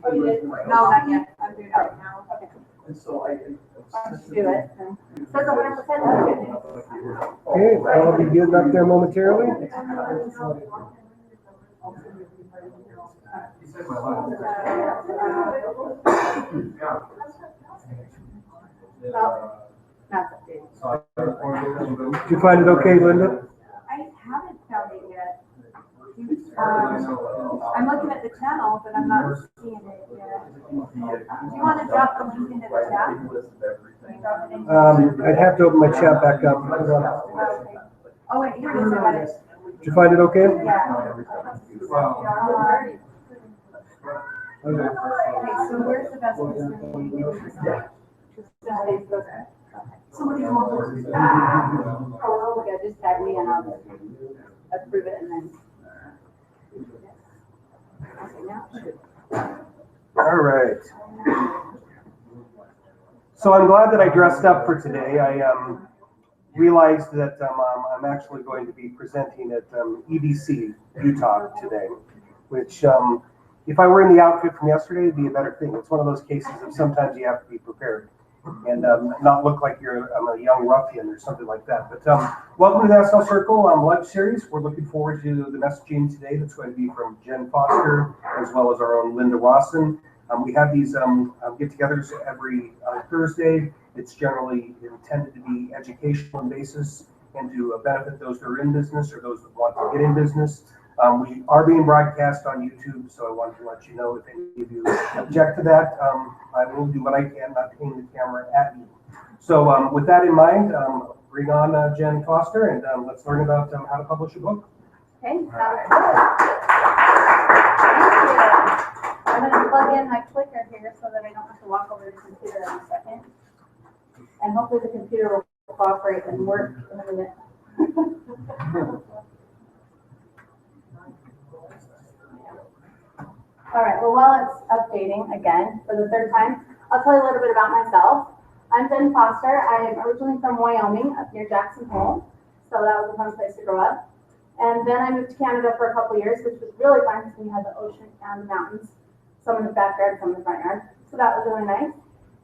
Oh, you did? No, not yet. I'm doing it right now. Okay. And so I Let's do it. Says 100%. Okay, I'll be getting up there momentarily. No, not that. Did you find it okay, Linda? I haven't found it yet. I'm looking at the channel, but I'm not seeing it yet. Do you want to drop the link into the chat? Can you drop it in? I'd have to open my chat back up. Okay. Oh, wait, here it is. I got it. Did you find it okay? Yeah. Okay. Okay, so where's the best place for me to use this? Facebook. Somebody's on. Oh, yeah, just tag me and I'll approve it and then. Okay, now shoot. All right. So I'm glad that I dressed up for today. I realized that I'm actually going to be presenting at EDC, Utah today, which if I were in the outfit from yesterday, it'd be a better thing. It's one of those cases of sometimes you have to be prepared and not look like you're a young ruffian or something like that. But welcome to the SL Circle Lunch Series. We're looking forward to the messaging today that's going to be from Jenn Foster, as well as our own Linda Wasson. We have these get-togethers every Thursday. It's generally intended to be educational in basis and to benefit those that are in business or those that want to get in business. We are being broadcast on YouTube, so I wanted to let you know if any of you object to that. I will do what I can, not aim the camera at you. So with that in mind, bring on Jenn Foster, and let's learn about how to publish a book. Okay, sounds good. Thank you. I'm going to plug in my clicker here so that I don't have to walk over to the computer in a second. And hopefully the computer will cooperate and work in a minute. All right, well, while it's updating again for the third time, I'll tell you a little bit about myself. I'm Jenn Foster. I am originally from Wyoming, up near Jackson Hole, so that was a fun place to grow up. And then I moved to Canada for a couple years, which was really fun because we had the ocean and the mountains, some in the backyard, some in the front yard, so that was really nice.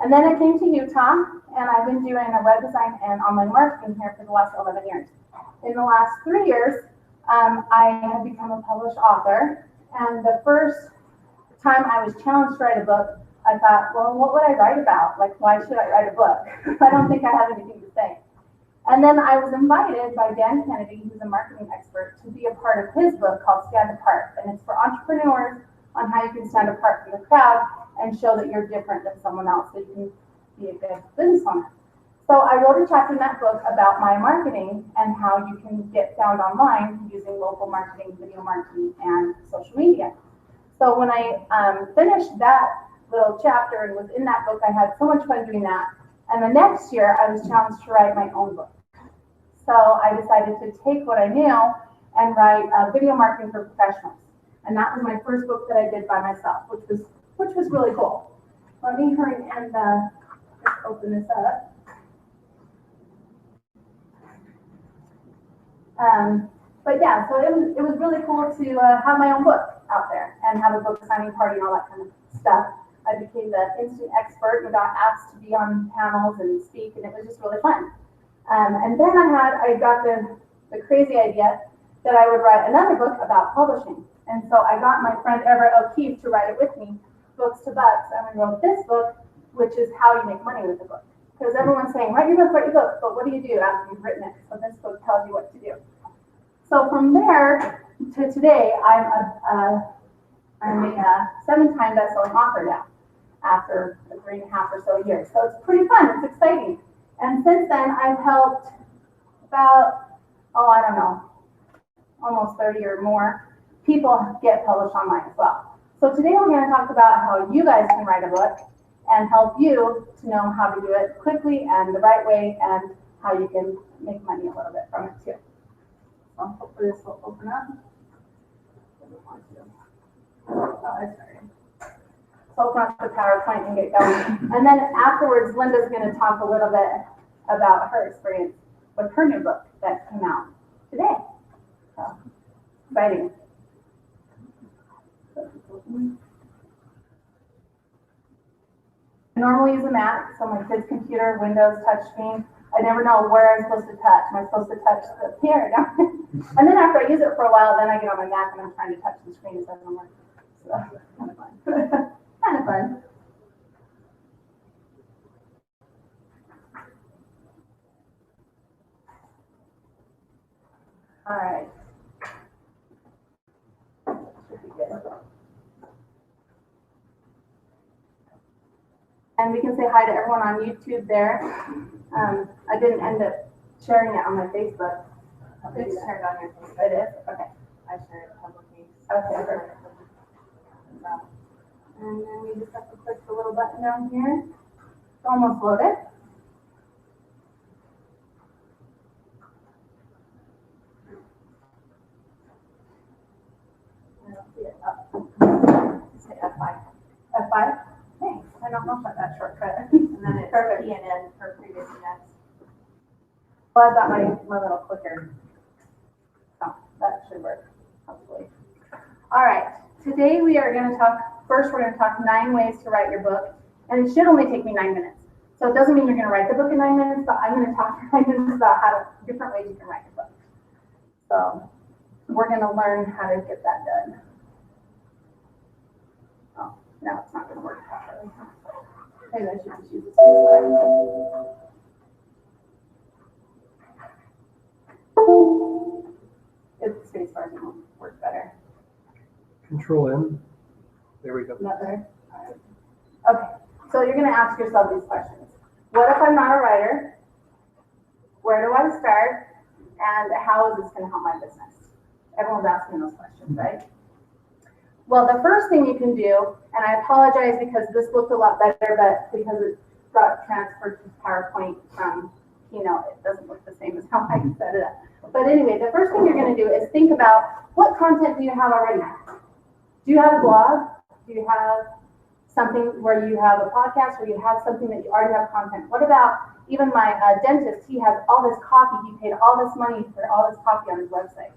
And then I came to Utah, and I've been doing a web design and online marketing here for the last 11 years. In the last 3 years, I have become a published author, and the first time I was challenged to write a book, I thought, well, what would I write about? Like, why should I write a book? I don't think I have anything to say. And then I was invited by Dan Kennedy, who's a marketing expert, to be a part of his book called Stand Apart. And it's for entrepreneurs on how you can stand apart from the crowd and show that you're different than someone else, so you can be a good business owner. So I wrote a chapter in that book about my marketing and how you can get found online using local marketing, video marketing, and social media. So when I finished that little chapter and was in that book, I had so much fun doing that. And the next year, I was challenged to write my own book. So I decided to take what I knew and write video marketing for professionals. And that was my first book that I did by myself, which was really cool. Let me hurry and just open this up. But yeah, so it was really cool to have my own book out there and have a book signing party and all that kind of stuff. I became the instant expert and got asked to be on panels and speak, and it was just really fun. And then I got the crazy idea that I would write another book about publishing. And so I got my friend Everett O'Keefe to write it with me, Books to Bucks, and we wrote this book, which is how you make money with a book. Because everyone's saying, write your book, but what do you do after you've written it? So this book tells you what to do. So from there to today, I'm a 7-time best-selling author now, after 3.5 or so years. So it's pretty fun, it's exciting. And since then, I've helped about, I don't know, almost 30 or more people get published online as well. So today we're going to talk about how you guys can write a book and help you to know how to do it quickly and the right way and how you can make money a little bit from it too. So hopefully this will open up. So open up the PowerPoint and get going. And then afterwards, Linda's going to talk a little bit about her experience with her new book that came out today. So exciting. normally use a Mac, so my kid's computer, Windows, touchscreen. I never know where I'm supposed to touch. Am I supposed to touch the here? And then after I use it for a while, then I get on my Mac and I'm trying to touch the screen as I'm like, so kind of fun. Kind of fun. All right. Should be good. And we can say hi to everyone on YouTube there. I didn't end up sharing it on my Facebook. It's shared on your Facebook. It is? Okay. I shared it publicly. Okay, perfect. And then we just have to click the little button down here. It's almost loaded. I don't see it up. Say F5. F5? Thanks. I don't know about that shortcut. And then it's Perfect. E and N for previous events. Well, I've got my little clicker. Oh, that should work, hopefully. All right, today we are going to talk, first we're going to talk 9 ways to write your book, and it should only take me 9 minutes. So it doesn't mean you're going to write the book in 9 minutes, but I'm going to talk for 9 minutes about different ways you can write your book. So we're going to learn how to get that done. Oh, now it's not going to work properly. Maybe I should just use this one. It's space bars will work better. Control N. There we go. Not better? All right. Okay, so you're gonna ask yourself these questions. What if I'm not a writer? Where do I start? And how is this gonna help my business? Everyone's asking those questions, right? Well, the first thing you can do, and I apologize because this looked a lot better, but because it got transferred to PowerPoint from Keynote, it doesn't look the same as how I set it up. But anyway, the first thing you're going to do is think about what content do you have already? Do you have a blog? Do you have something where you have a podcast, where you have something that you already have content? What about even my dentist? He has all this copy. He paid all this money for all this copy on his website.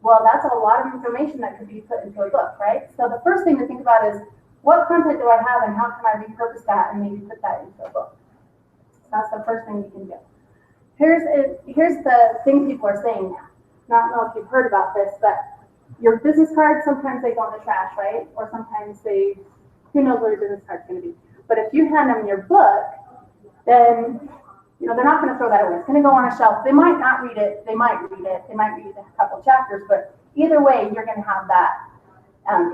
Well, that's a lot of information that could be put into a book, right? So the first thing to think about is what content do I have and how can I repurpose that and maybe put that into a book? That's the first thing you can do. Here's the thing people are saying now. I don't know if you've heard about this, but your business cards, sometimes they go in the trash, right? Or sometimes who knows where your business card's going to be. But if you hand them your book, then, they're not going to throw that away. It's going to go on a shelf. They might not read it. They might read it. They might read a couple chapters, but either way, you're going to have that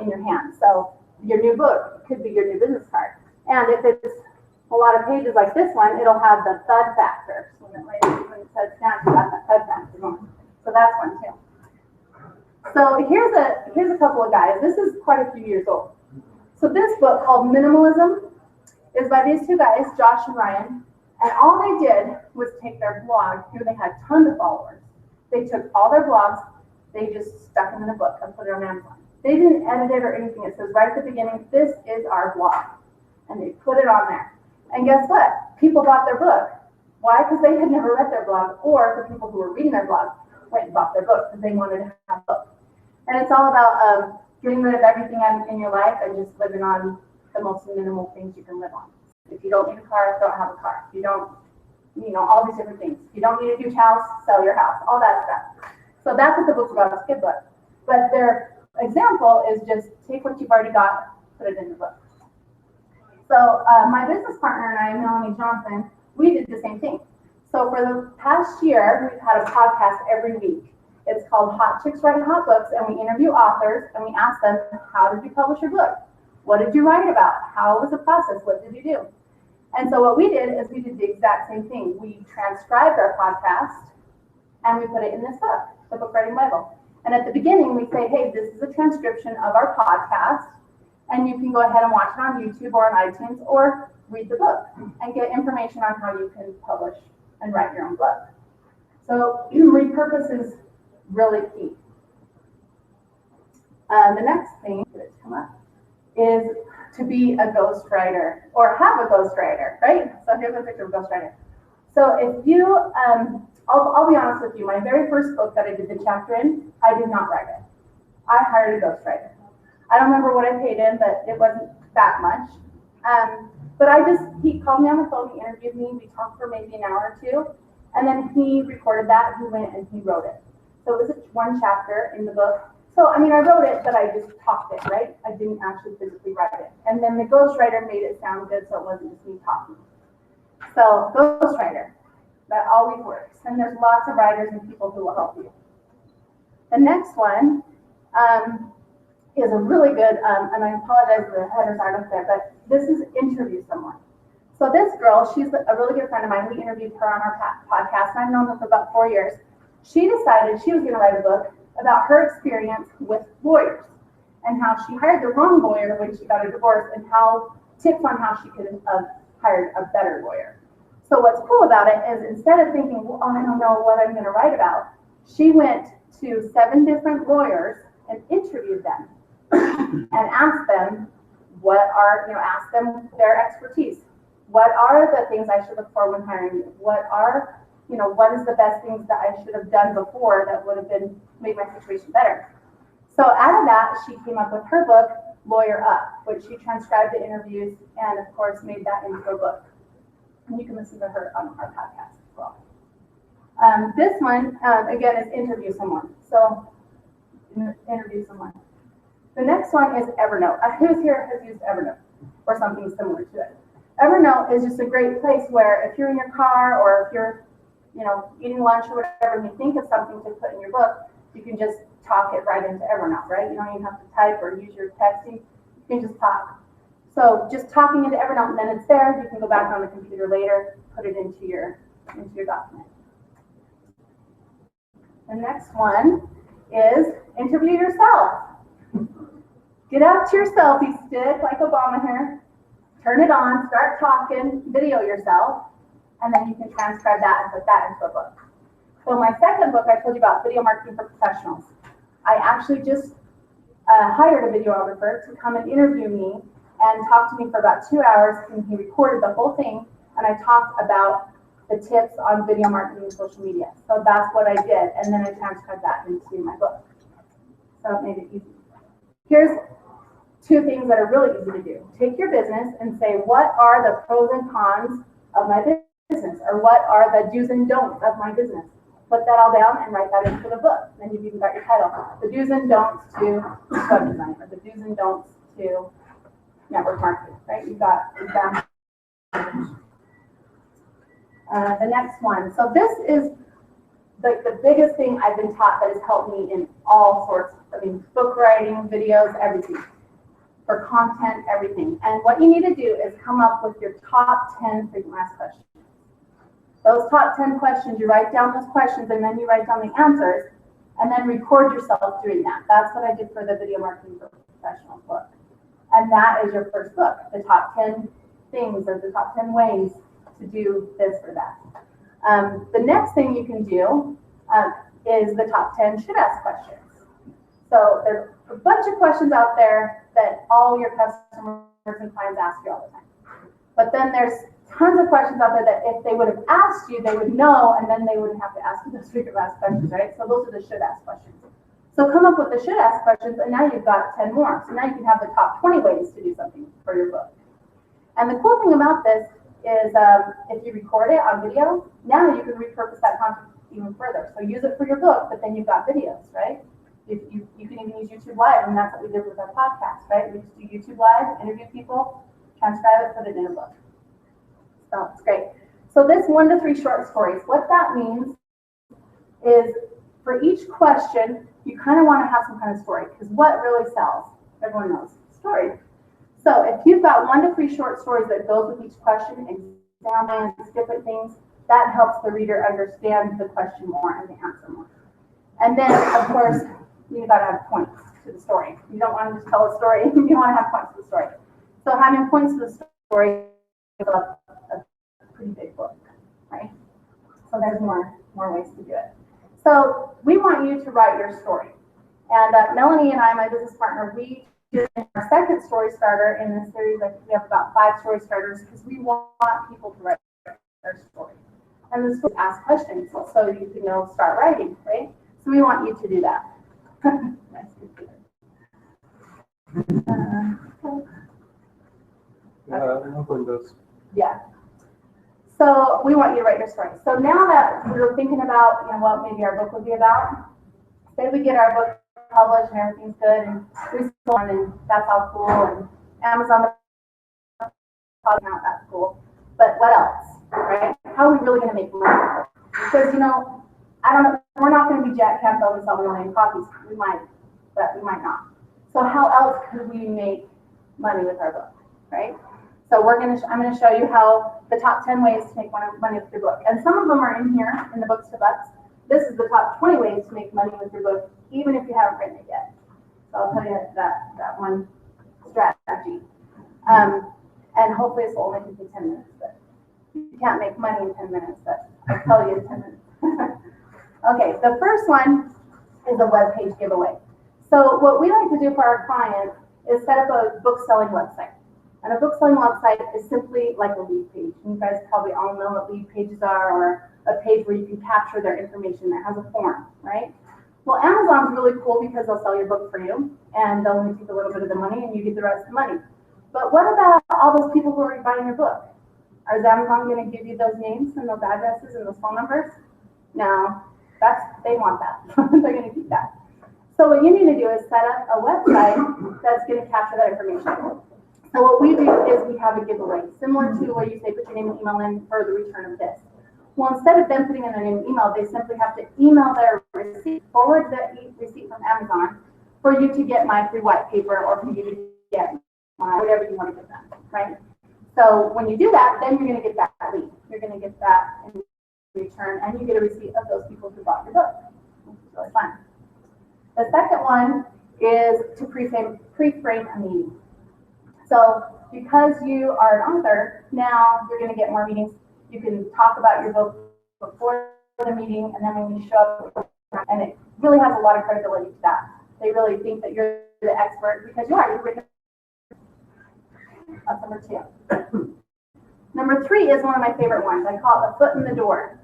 in your hand. So your new book could be your new business card. And if it's a lot of pages like this one, it'll have the thud factor. So when it says snap, you got that thud factor going. So that's one too. So here's a couple of guys. This is quite a few years old. So this book called Minimalism is by these two guys, Josh and Ryan. And all they did was take their blog. Here they had tons of followers. They took all their blogs, they just stuck them in a book and put it on Amazon. They didn't edit it or anything. It says right at the beginning, this is our blog. And they put it on there. And guess what? People bought their book. Why? Because they had never read their blog, or the people who were reading their blog went and bought their book because they wanted to have a book. And it's all about getting rid of everything in your life and just living on the most minimal things you can live on. If you don't need a car, don't have a car. If you don't, all these different things. If you don't need a huge house, sell your house, all that stuff. So that's what the book's about, it's a kid book. But their example is just take what you've already got, put it in the book. So my business partner and I, Melanie Johnson, we did the same thing. So for the past year, we've had a podcast every week. It's called Hot Chicks Writing Hot Books, and we interview authors, and we ask them, how did you publish your book? What did you write about? How was the process? What did you do? And so what we did is we did the exact same thing. We transcribed our podcast, and we put it in this book, the Book Writing Bible. And at the beginning, we say, hey, this is a transcription of our podcast, and you can go ahead and watch it on YouTube or on iTunes, or read the book and get information on how you can publish and write your own book. So repurpose is really key. The next thing that come up is to be a ghostwriter or have a ghostwriter, right? So here's a picture of a ghostwriter. So if you, I'll be honest with you, my very first book that I did the chapter in, I did not write it. I hired a ghostwriter. I don't remember what I paid him, but it wasn't that much. But he called me on the phone, he interviewed me, we talked for maybe an hour or two, and then he recorded that, he went and he wrote it. So it was one chapter in the book. So, I mean, I wrote it, but I just talked it, right? I didn't actually physically write it. And then the ghostwriter made it sound good, so it wasn't just me talking. So, ghostwriter, that always works. And there's lots of writers and people who will help you. The next one is a really good, and I apologize if the headers aren't up there, but this is interview someone. So this girl, she's a really good friend of mine. We interviewed her on our podcast, and I've known her for about 4 years. She decided she was going to write a book about her experience with lawyers and how she hired the wrong lawyer when she got a divorce, and how tips on how she could have hired a better lawyer. So what's cool about it is, instead of thinking, well, I don't know what I'm going to write about, she went to 7 different lawyers and interviewed them and asked them ask them their expertise. What are the things I should look for when hiring you? What is the best things that I should have done before that would have made my situation better? So out of that, she came up with her book, Lawyer Up, which she transcribed the interviews and, of course, made that into a book. And you can listen to her on our podcast as well. This one, again, is interview someone. So, interview someone. The next one is Evernote. Who's here has used Evernote or something similar to it? Evernote is just a great place where if you're in your car or if you're, eating lunch or whatever, and you think of something to put in your book, you can just talk it right into Evernote, right? You don't even have to type or use your texting. You can just talk. So just talking into Evernote, and then it's there. You can go back on the computer later, put it into your document. The next one is interview yourself. Get out to your selfie stick like Obama here, turn it on, start talking, video yourself, and then you can transcribe that and put that into a book. So my second book, I told you about video marketing for professionals. I actually just hired a videographer to come and interview me and talk to me for about 2 hours, and he recorded the whole thing, and I talked about the tips on video marketing and social media. So that's what I did, and then I transcribed that into my book. So it made it easy. Here's 2 things that are really easy to do. Take your business and say, what are the pros and cons of my business? Or what are the do's and don'ts of my business? Put that all down and write that into the book. Then you've even got your title. The do's and don'ts to web design, or the do's and don'ts to network marketing, right? You've got examples. The next one. So this is the biggest thing I've been taught that has helped me in all sorts. Book writing, videos, everything. For content, everything. And what you need to do is come up with your top 10 frequently asked questions. Those top 10 questions, you write down those questions, and then you write down the answers, and then record yourself doing that. That's what I did for the Video Marketing for Professionals book. And that is your first book, the top 10 things or the top 10 ways to do this or that. The next thing you can do is the top 10 should ask questions. So there's a bunch of questions out there that all your customers and clients ask you all the time. But then there's tons of questions out there that if they would have asked you, they would know, and then they wouldn't have to ask you those frequent asked questions, right? So those are the should ask questions. So come up with the should ask questions, and now you've got 10 more. So now you can have the top 20 ways to do something for your book. And the cool thing about this is if you record it on video, now you can repurpose that content even further. So use it for your book, but then you've got videos, right? You can even use YouTube Live, and that's what we did with our podcast, right? We just do YouTube Live, interview people, transcribe it, put it in a book. So it's great. So this 1 to 3 short stories, what that means is for each question, you kind of want to have some kind of story, because what really sells? Everyone knows story. So if you've got 1 to 3 short stories that goes with each question, examples, different things, that helps the reader understand the question more and the answer more. And then, of course, you got to have points to the story. You don't want to just tell a story. You want to have points to the story. So having points to the story is a pretty big book, right? So there's more ways to do it. So we want you to write your story. And Melanie and I, my business partner, we did our second story starter in this series. We have about 5 story starters because we want people to write their story. And this will ask questions so you can start writing, right? So we want you to do that. Nice computer. Everyone does. Yeah. So we want you to write your story. So now that we're thinking about, what maybe our book would be about, say we get our book published and everything's good and we sell it and that's all cool and Amazon probably not that cool. But what else, right? How are we really going to make money? Because, I don't know, we're not going to be Jack Campbell and selling a million copies. We might, but we might not. So how else could we make money with our book, right? So I'm going to show you how the top 10 ways to make money with your book. And some of them are in here in the Books to Butts. This is the top 20 ways to make money with your book, even if you haven't written it yet. So I'll tell you that one strategy. And hopefully this will only take you 10 minutes, but you can't make money in 10 minutes, but I'll tell you in 10 minutes. Okay, the first one is a web page giveaway. So what we like to do for our clients is set up a book selling website. And a book selling website is simply like a lead page. You guys probably all know what lead pages are, or a page where you can capture their information that has a form, right? Well, Amazon's really cool because they'll sell your book for you, and they'll only take a little bit of the money, and you get the rest of the money. But what about all those people who are buying your book? Is Amazon going to give you those names and those addresses and those phone numbers? No, they want that. They're going to keep that. So what you need to do is set up a website that's going to capture that information. So what we do is we have a giveaway, similar to where you say put your name and email in for the return of this. Well, instead of them putting in their name and email, they simply have to email their receipt, forward the receipt from Amazon for you to get my free white paper or for you to get whatever you want to give them, right? So when you do that, then you're going to get that lead. You're going to get that in return, and you get a receipt of those people who bought your book, which is really fun. The second one is to pre-frame a meeting. So because you are an author, now you're going to get more meetings. You can talk about your book before the meeting, and then when you show up, and it really has a lot of credibility to that. They really think that you're the expert because you are. You've written. That's number 2. Number 3 is one of my favorite ones. I call it the foot in the door.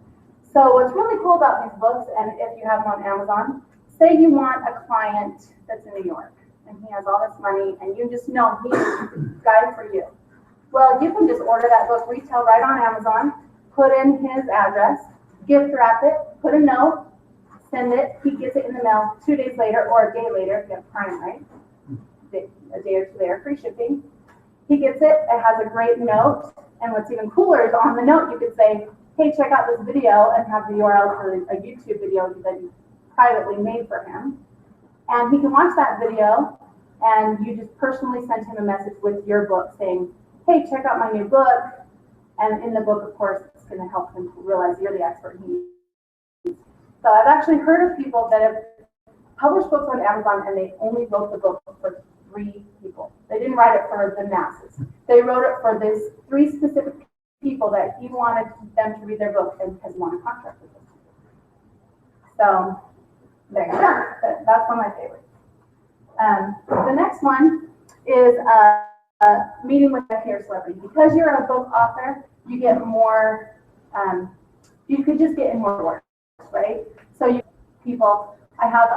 So what's really cool about these books, and if you have them on Amazon, say you want a client that's in New York, and he has all this money, and you just know he's the guy for you. Well, you can just order that book retail right on Amazon, put in his address, gift wrap it, put a note, send it. He gets it in the mail 2 days later or a day later if you have Prime, right? A day or 2 later, free shipping. He gets it. It has a great note, and what's even cooler is on the note you could say, "Hey, check out this video," and have the URL for a YouTube video that you privately made for him. And he can watch that video, and you just personally send him a message with your book saying, "Hey, check out my new book." And in the book, of course, it's going to help him realize you're the expert he needs. So I've actually heard of people that have published books on Amazon, and they only wrote the book for 3 people. They didn't write it for the masses. They wrote it for these 3 specific people that he wanted them to read their book and because he wanted a contract with them. So there you go. That's one of my favorites. The next one is a meeting with a peer celebrity. Because you're a book author, you get more, you could just get in more work, right? So I have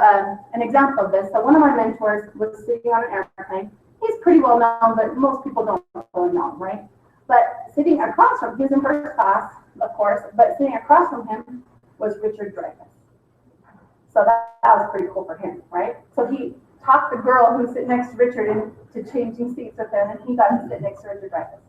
an example of this. So one of my mentors was sitting on an airplane. He's pretty well known, but most people don't really know him, right? But sitting across from him, he was in first class, of course, but sitting across from him was Richard Dreyfuss. So that was pretty cool for him, right? So he talked the girl who was sitting next to Richard into changing seats with him, and he got to sit next to Richard Dreyfuss.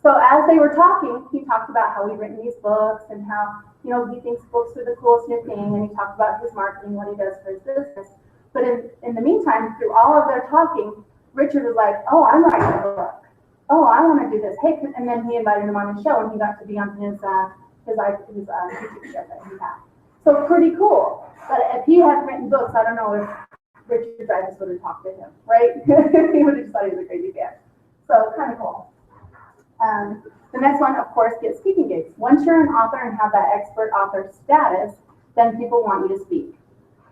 So as they were talking, he talked about how he'd written these books and how, he thinks books are the coolest new thing, and he talked about his marketing, what he does for his business. But in the meantime, through all of their talking, Richard was like, "Oh, I'm writing a book. Oh, I want to do this. Hey," and then he invited him on his show, and he got to be on his YouTube show that he had. So pretty cool. But if he hadn't written books, I don't know if Richard Dreyfuss would have talked to him, right? He would have just thought he was a crazy guy. So kind of cool. The next one, of course, get speaking gigs. Once you're an author and have that expert author status, then people want you to speak.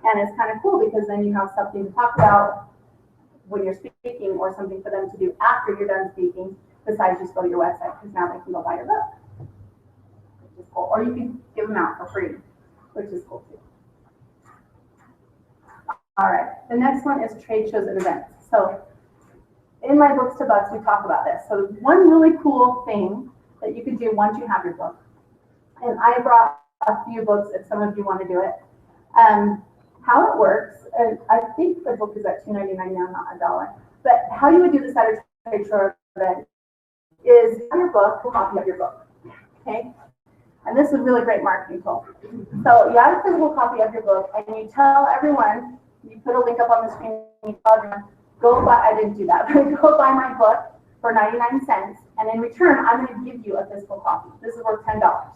And it's kind of cool because then you have something to talk about when you're speaking or something for them to do after you're done speaking, besides just go to your website, because now they can go buy your book, which is cool. Or you can give them out for free, which is cool too. All right, the next one is trade shows and events. So in my Books to Bucks, we talk about this. So one really cool thing that you can do once you have your book, and I brought a few books if some of you want to do it. How it works, and I think the book is at $2.99 now, not $1. But how you would do this at a trade show event is have your book, a copy of your book, okay? And this is a really great marketing tool. So you have a physical copy of your book, and you tell everyone, you put a link up on the screen, and you tell everyone, go buy, I didn't do that, but go buy my book for 99 cents, and in return, I'm going to give you a physical copy. This is worth $10.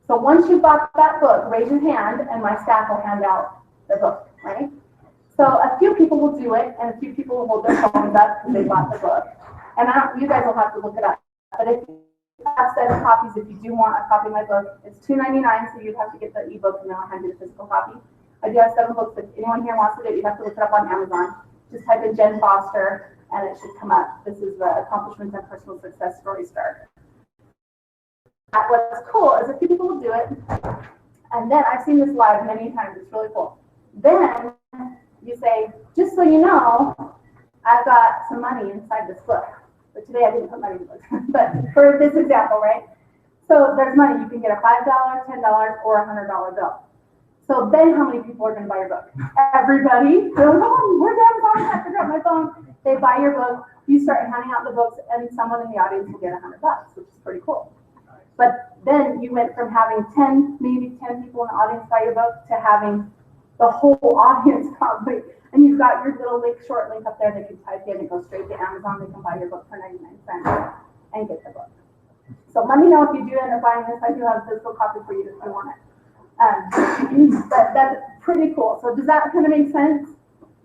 So once you bought that book, raise your hand, and my staff will hand out the book, right? So a few people will do it, and a few people will hold their phones up because they bought the book. And you guys will have to look it up. But if you have 7 copies, if you do want a copy of my book, it's $2.99, so you'd have to get the ebook, and then I'll hand you the physical copy. I do have 7 books. If anyone here wants to do it, you have to look it up on Amazon. Just type in Jenn Foster, and it should come up. This is the Accomplishments and Personal Success Story Start. What's cool is a few people will do it, and then I've seen this live many times. It's really cool. Then you say, just so you know, I've got some money inside this book. But today I didn't put money in the book. But for this example, right? So there's money. You can get a $5, $10, or a $100 bill. So then how many people are going to buy your book? Everybody. They're like, oh, where's Amazon? I have to grab my phone. They buy your book. You start handing out the books, and someone in the audience will get $100, which is pretty cool. But then you went from having maybe 10 people in the audience buy your book to having the whole audience probably. And you've got your little short link up there that you type in and go straight to Amazon. They can buy your book for 99 cents and get the book. So let me know if you do end up buying this. I do have a physical copy for you if you want it. But that's pretty cool. So does that kind of make sense?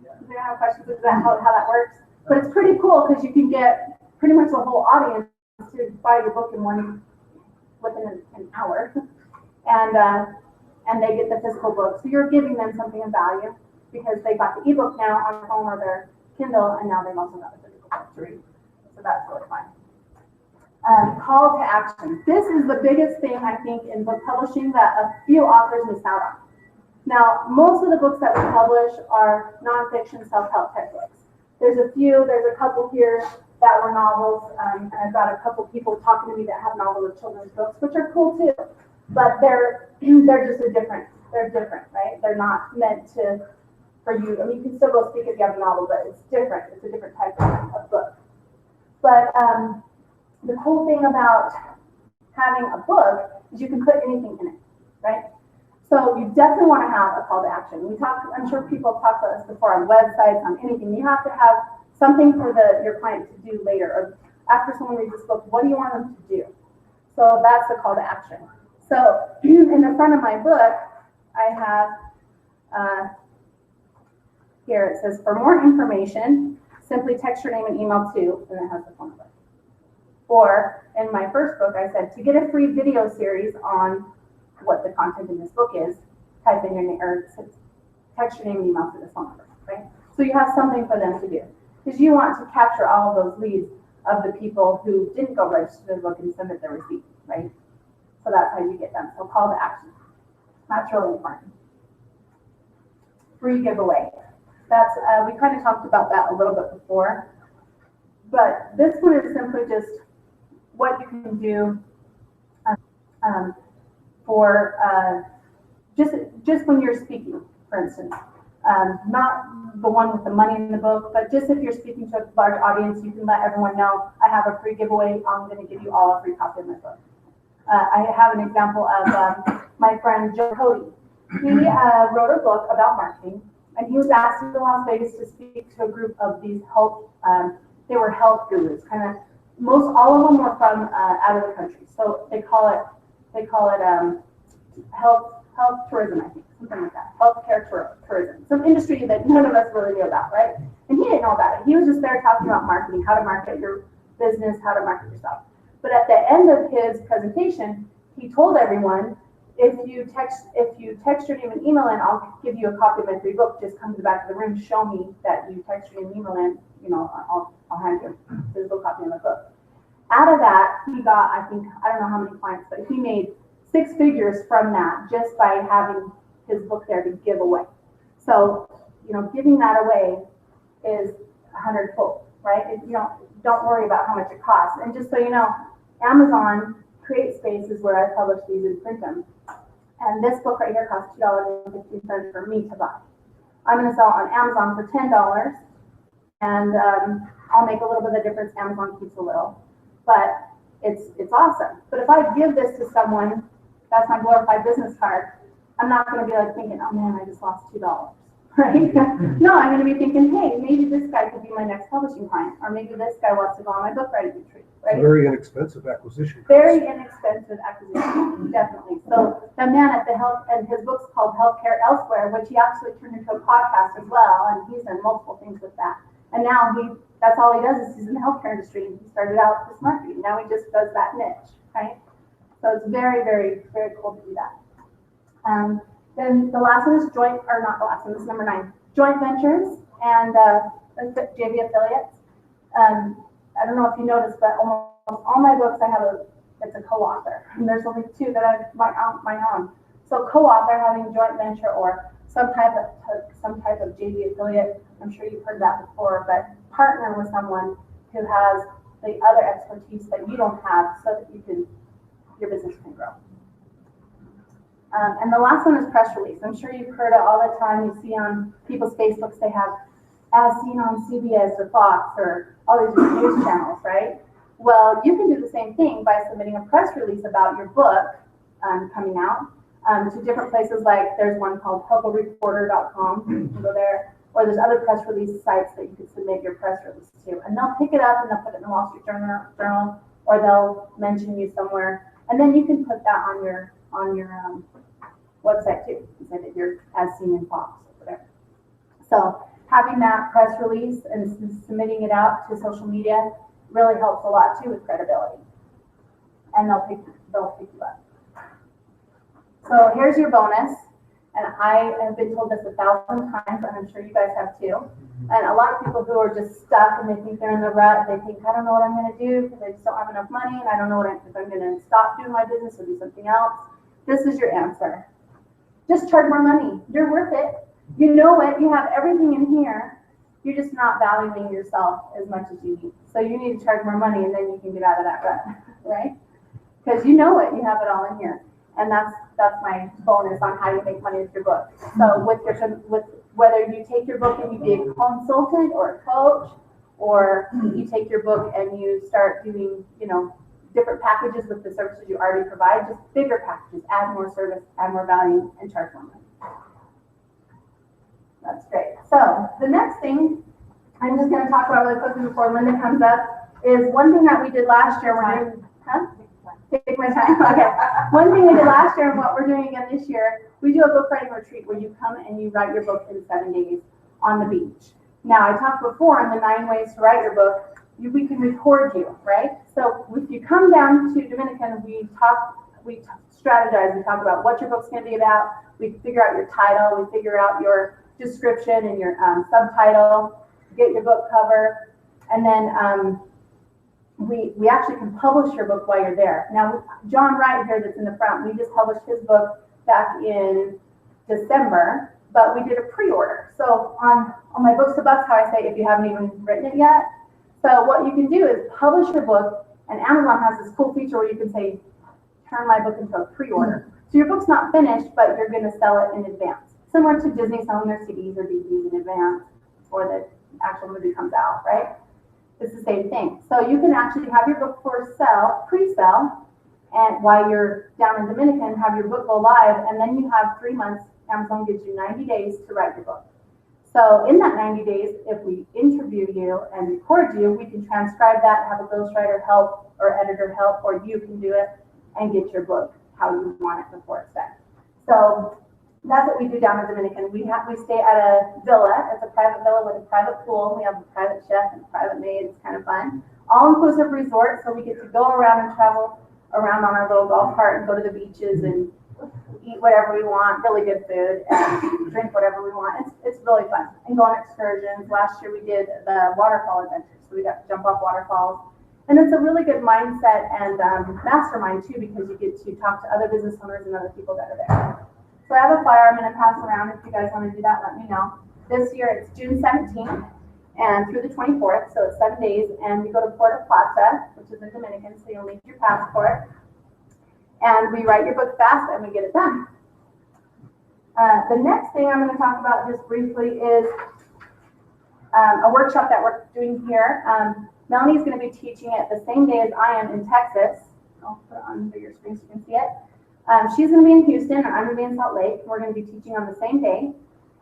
Do you have questions about how that works? But it's pretty cool because you can get pretty much the whole audience to buy your book within an hour, and they get the physical book. So you're giving them something of value because they got the ebook now on their phone or their Kindle, and now they've also got the physical book to read. So that's really fun. Call to action. This is the biggest thing I think in book publishing that a few authors miss out on. Now, most of the books that we publish are nonfiction self-help type books. There's a couple here that were novels, and I've got a couple people talking to me that have novel or children's books, which are cool too. But they're just different. They're different, right? They're not meant for you. I mean, you can still go speak if you have a novel, but it's different. It's a different type of book. But the cool thing about having a book is you can put anything in it, right? So you definitely want to have a call to action. I'm sure people have talked about this before on websites, on anything. You have to have something for your client to do later, or after someone reads this book, what do you want them to do? So that's the call to action. So in the front of my book, I have here it says, for more information, simply text your name and email to, and it has the phone number. Or in my first book, I said, to get a free video series on what the content in this book is, type in your name, or text your name and email to this phone number, right? So you have something for them to do. Because you want to capture all of those leads of the people who didn't go register their book and submit their receipt, right? So that's how you get them. So call to action. That's really important. Free giveaway. That's we kind of talked about that a little bit before, but this one is simply just what you can do for just when you're speaking, for instance. Not the one with the money in the book, but just if you're speaking to a large audience, you can let everyone know, I have a free giveaway. I'm going to give you all a free copy of my book. I have an example of my friend Joe Cody. He wrote a book about marketing, and he was asked in Las Vegas to speak to a group of these health, they were health gurus, all of them were from out of the country. So they call it health tourism, I think, something like that. Healthcare tourism, some industry that none of us really knew about, right? And he didn't know about it. He was just there talking about marketing, how to market your business, how to market yourself. But at the end of his presentation, he told everyone, if you text your name and email in, I'll give you a copy of my free book. Just come to the back of the room, show me that you text your name and email in, I'll hand you a physical copy of my book. Out of that, he got, I don't know how many clients, but he made 6 figures from that just by having his book there to give away. So, giving that away is 100-fold. right? You don't worry about how much it costs. And just so you know, Amazon CreateSpace is where I publish these and print them. And this book right here costs $2.15 for me to buy. I'm going to sell it on Amazon for $10, and I'll make a little bit of difference. Amazon keeps a little, but it's awesome. But if I give this to someone, that's my glorified business card, I'm not going to be like thinking, oh man, I just lost $2, right? No, I'm going to be thinking, hey, maybe this guy could be my next publishing client, or maybe this guy wants to go on my book writing retreat, right? It's a very inexpensive acquisition cost. Very inexpensive acquisition, definitely. So the man at the health, and his book's called Healthcare Elsewhere, which he actually turned into a podcast as well, and he's done multiple things with that. And now that's all he does is he's in the healthcare industry. He started out with marketing. Now he just does that niche, right? So it's very, very, very cool to do that. Then the last one is not the last one, this is number 9, joint ventures and JV affiliates. I don't know if you noticed, but almost all my books I have it's a co-author, and there's only 2 that I my own. So co-author, having joint venture or some type of JV affiliate. I'm sure you've heard that before, but partner with someone who has the other expertise that you don't have, so that your business can grow. And the last one is press release. I'm sure you've heard it all the time. You see on people's Facebooks, they have as seen on CBS or Fox or all these news channels, right? Well, you can do the same thing by submitting a press release about your book coming out to different places. Like there's one called helpareporter.com. You can go there. Or there's other press release sites that you can submit your press release to. And they'll pick it up and they'll put it in the Wall Street Journal, or they'll mention you somewhere. And then you can put that on your website too, and say that you're as seen in Fox or whatever. So having that press release and submitting it out to social media really helps a lot too with credibility. And they'll pick you up. So here's your bonus. And I have been told this 1,000 times, and I'm sure you guys have too. And a lot of people who are just stuck and they think they're in the rut, they think, I don't know what I'm going to do because I just don't have enough money, and I don't know if I'm going to stop doing my business or do something else. This is your answer. Just charge more money. You're worth it. You know it. You have everything in here. You're just not valuing yourself as much as you need. So you need to charge more money, and then you can get out of that rut, right? Because you know it. You have it all in here. And that's my bonus on how you make money with your book. So with whether you take your book and you be a consultant or a coach, or you take your book and you start doing, different packages with the services you already provide, just bigger packages, add more service, add more value, and charge more money. That's great. So the next thing I'm just going to talk about really quickly before Linda comes up is one thing that we did last year. We're doing, Take my time. Okay. One thing we did last year and what we're doing again this year, we do a book writing retreat where you come and you write your book in 7 days on the beach. Now, I talked before in the 9 ways to write your book, we can record you, right? So if you come down to Dominican, we strategize, we talk about what your book's going to be about, we figure out your title, we figure out your description and your subtitle, get your book cover, and then we actually can publish your book while you're there. Now, John Wright here that's in the front, we just published his book back in December, but we did a pre-order. So on my Books to Bucks, how I say if you haven't even written it yet. So what you can do is publish your book, and Amazon has this cool feature where you can say, turn my book into a pre-order. So your book's not finished, but you're going to sell it in advance. Similar to Disney selling their CDs or DVDs in advance before the actual movie comes out, right? It's the same thing. So you can actually have your book for sale, pre-sale, and while you're down in Dominican, have your book go live, and then you have 3 months. Amazon gives you 90 days to write your book. So in that 90 days, if we interview you and record you, we can transcribe that, have a ghostwriter help or editor help, or you can do it and get your book how you want it before it's done. So that's what we do down in Dominican. We stay at a villa. It's a private villa with a private pool. We have a private chef and a private maid. It's kind of fun. All-inclusive resort, so we get to go around and travel around on our little golf cart and go to the beaches and eat whatever we want, really good food, and drink whatever we want. It's really fun. And go on excursions. Last year we did the waterfall adventure, so we got to jump off waterfalls. And it's a really good mindset and mastermind too, because you get to talk to other business owners and other people that are there. So I have a flyer I'm going to pass around. If you guys want to do that, let me know. This year it's June 17th, and through the 24th, so it's 7 days, and we go to Puerto Plata, which is in Dominican, so you'll need your passport, and we write your book fast and we get it done. The next thing I'm going to talk about just briefly is a workshop that we're doing here. Melanie's going to be teaching it the same day as I am in Texas. I'll put it on your screen so you can see it. She's going to be in Houston, and I'm going to be in Salt Lake. We're going to be teaching on the same day,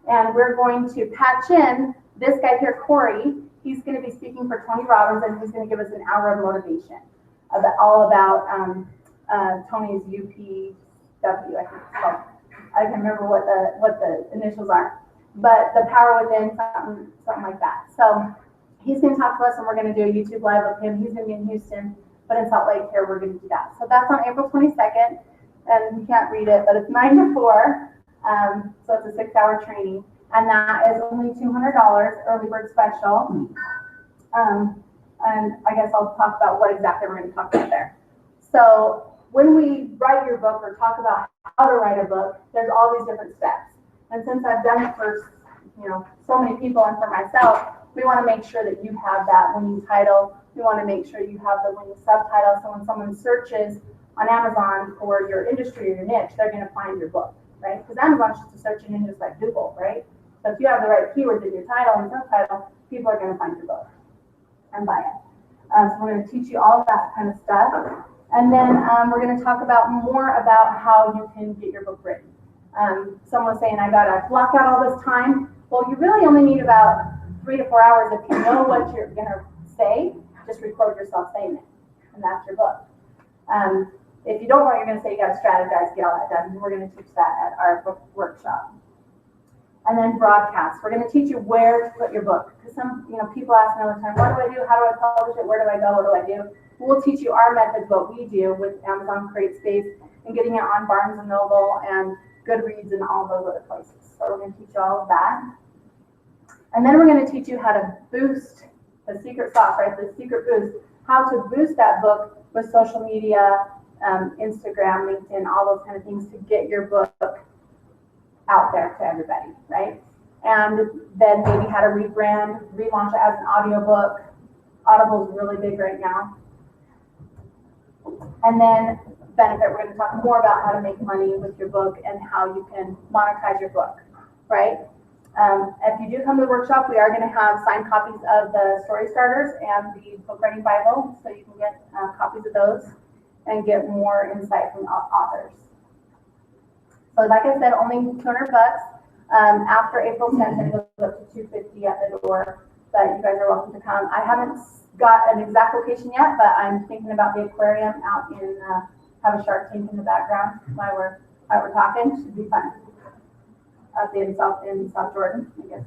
and we're going to patch in this guy here, Corey. He's going to be speaking for Tony Robbins, and he's going to give us an hour of motivation all about Tony's UPW, I think it's called. I can't remember what the initials are, but the power within, something like that. So he's going to talk to us, and we're going to do a YouTube live with him. He's going to be in Houston, but in Salt Lake here, we're going to do that. So that's on April 22nd, and you can't read it, but it's 9 to 4. So it's a 6-hour training, and that is only $200 early bird special. And I guess I'll talk about what exactly we're going to talk about there. So when we write your book or talk about how to write a book, there's all these different steps. And since I've done it for so many people and for myself, we want to make sure that you have that when you title. We want to make sure you have the when you subtitle. So when someone searches on Amazon for your industry or your niche, they're going to find your book, right? Because Amazon's just a search engine just like Google, right? So if you have the right keywords in your title and subtitle, people are going to find your book and buy it. So we're going to teach you all of that kind of stuff. And then we're going to talk about more about how you can get your book written. Someone was saying, I got to block out all this time. Well, you really only need about 3 to 4 hours. If you know what you're going to say, just record yourself saying it, and that's your book. If you don't know what you're going to say, you got to strategize, get all that done. We're going to teach that at our book workshop. And then broadcast. We're going to teach you where to put your book. Because some, people ask me all the time, what do I do? How do I publish it? Where do I go? What do I do? We'll teach you our methods, what we do with Amazon CreateSpace and getting it on Barnes & Noble and Goodreads and all those other places. So we're going to teach you all of that. And then we're going to teach you how to boost the secret sauce, right? The secret boost. How to boost that book with social media, Instagram, LinkedIn, all those kind of things to get your book out there to everybody, right? And then maybe how to rebrand, relaunch it as an audiobook. Audible is really big right now. And then benefit, we're going to talk more about how to make money with your book and how you can monetize your book, right? If you do come to the workshop, we are going to have signed copies of the story starters and the book writing Bible, so you can get copies of those and get more insight from authors. So like I said, only $200. After April 10th, it goes up to $250 at the door, but you guys are welcome to come. I haven't got an exact location yet, but I'm thinking about the aquarium out in, have a shark tank in the background while we're talking. Should be fun. Up in South Jordan, I guess.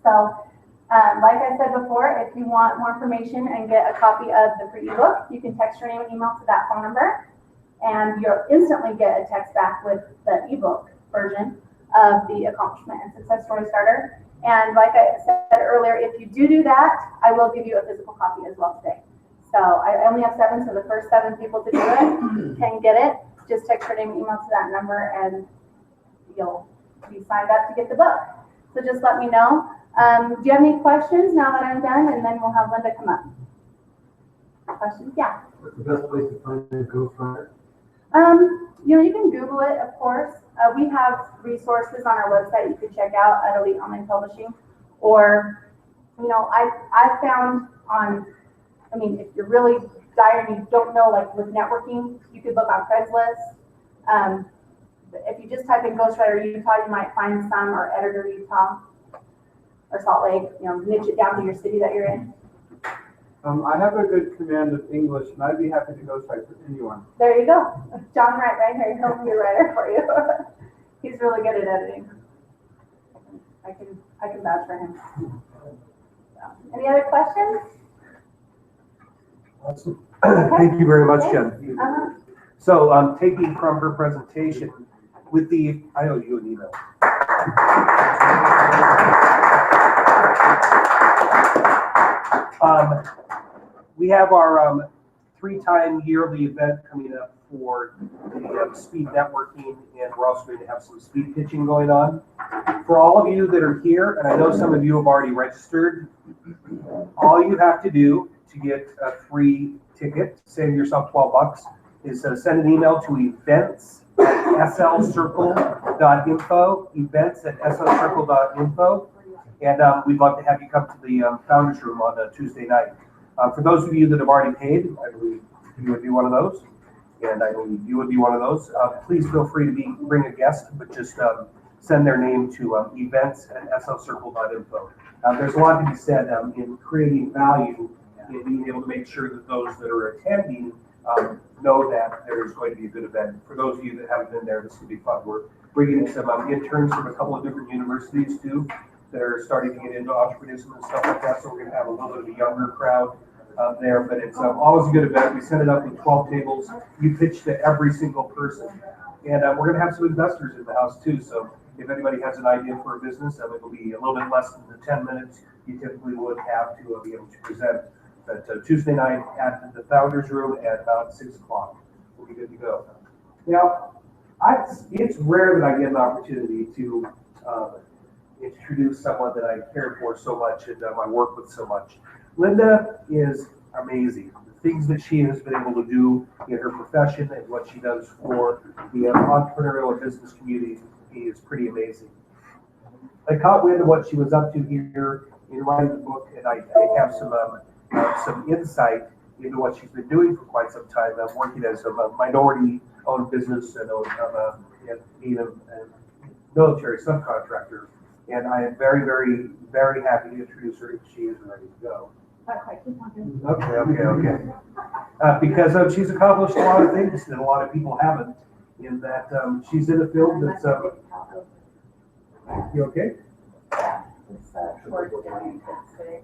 So, like I said before, if you want more information and get a copy of the free ebook, you can text your name and email to that phone number, and you'll instantly get a text back with the ebook version of the Accomplishment and Success Story Starter. And like I said earlier, if you do that, I will give you a physical copy as well today. So I only have 7, so the first 7 people to do it can get it. Just text your name and email to that number, and you'll be signed up to get the book. So just let me know. Do you have any questions now that I'm done? And then we'll have Linda come up. Questions? Yeah. What's the best place to find a GoFundMe? You can Google it, of course. We have resources on our website you can check out at Elite Online Publishing. Or, I found if you're really dire and you don't know, like with networking, you could look on Craigslist. If you just type in Ghostwriter Utah, you might find some, or Editor Utah, or Salt Lake, niche it down to your city that you're in. I have a good command of English, and I'd be happy to ghostwrite for anyone. There you go. John Wright right here. He'll be a writer for you. He's really good at editing. I can vouch for him. So, any other questions? Awesome. Thank you very much, Jen. Uh-huh. So, taking from her presentation, I owe you an email. We have our 3-time yearly event coming up for the speed networking, and we're also going to have some speed pitching going on. For all of you that are here, and I know some of you have already registered, all you have to do to get a free ticket, save yourself $12, is send an email to events@slcircle.info, events@slcircle.info, and we'd love to have you come to the Founders Room on Tuesday night. For those of you that have already paid, I believe you would be one of those, and I believe you would be one of those. Please feel free to bring a guest, but just send their name to events@slcircle.info. There's a lot to be said in creating value in being able to make sure that those that are attending know that there's going to be a good event. For those of you that haven't been there, this will be fun. We're bringing in some interns from a couple of different universities too that are starting to get into entrepreneurship and stuff like that. So we're going to have a little bit of a younger crowd there, but it's always a good event. We set it up with 12 tables. You pitch to every single person, and we're going to have some investors in the house too. So if anybody has an idea for a business, it will be a little bit less than the 10 minutes you typically would have to be able to present. But Tuesday night at the Founders Room at about 6 o'clock. We'll be good to go. Now, it's rare that I get an opportunity to introduce someone that I care for so much and I work with so much. Linda is amazing. The things that she has been able to do in her profession and what she does for the entrepreneurial and business community is pretty amazing. I caught wind of what she was up to here in writing the book, and I have some insight into what she's been doing for quite some time. I'm working as a minority-owned business and being a military subcontractor, and I am very, very, very happy to introduce her if she is ready to go. Okay. Because she's accomplished a lot of things that a lot of people haven't, in that she's in a field that's... you okay? Yeah, it's towards doing today.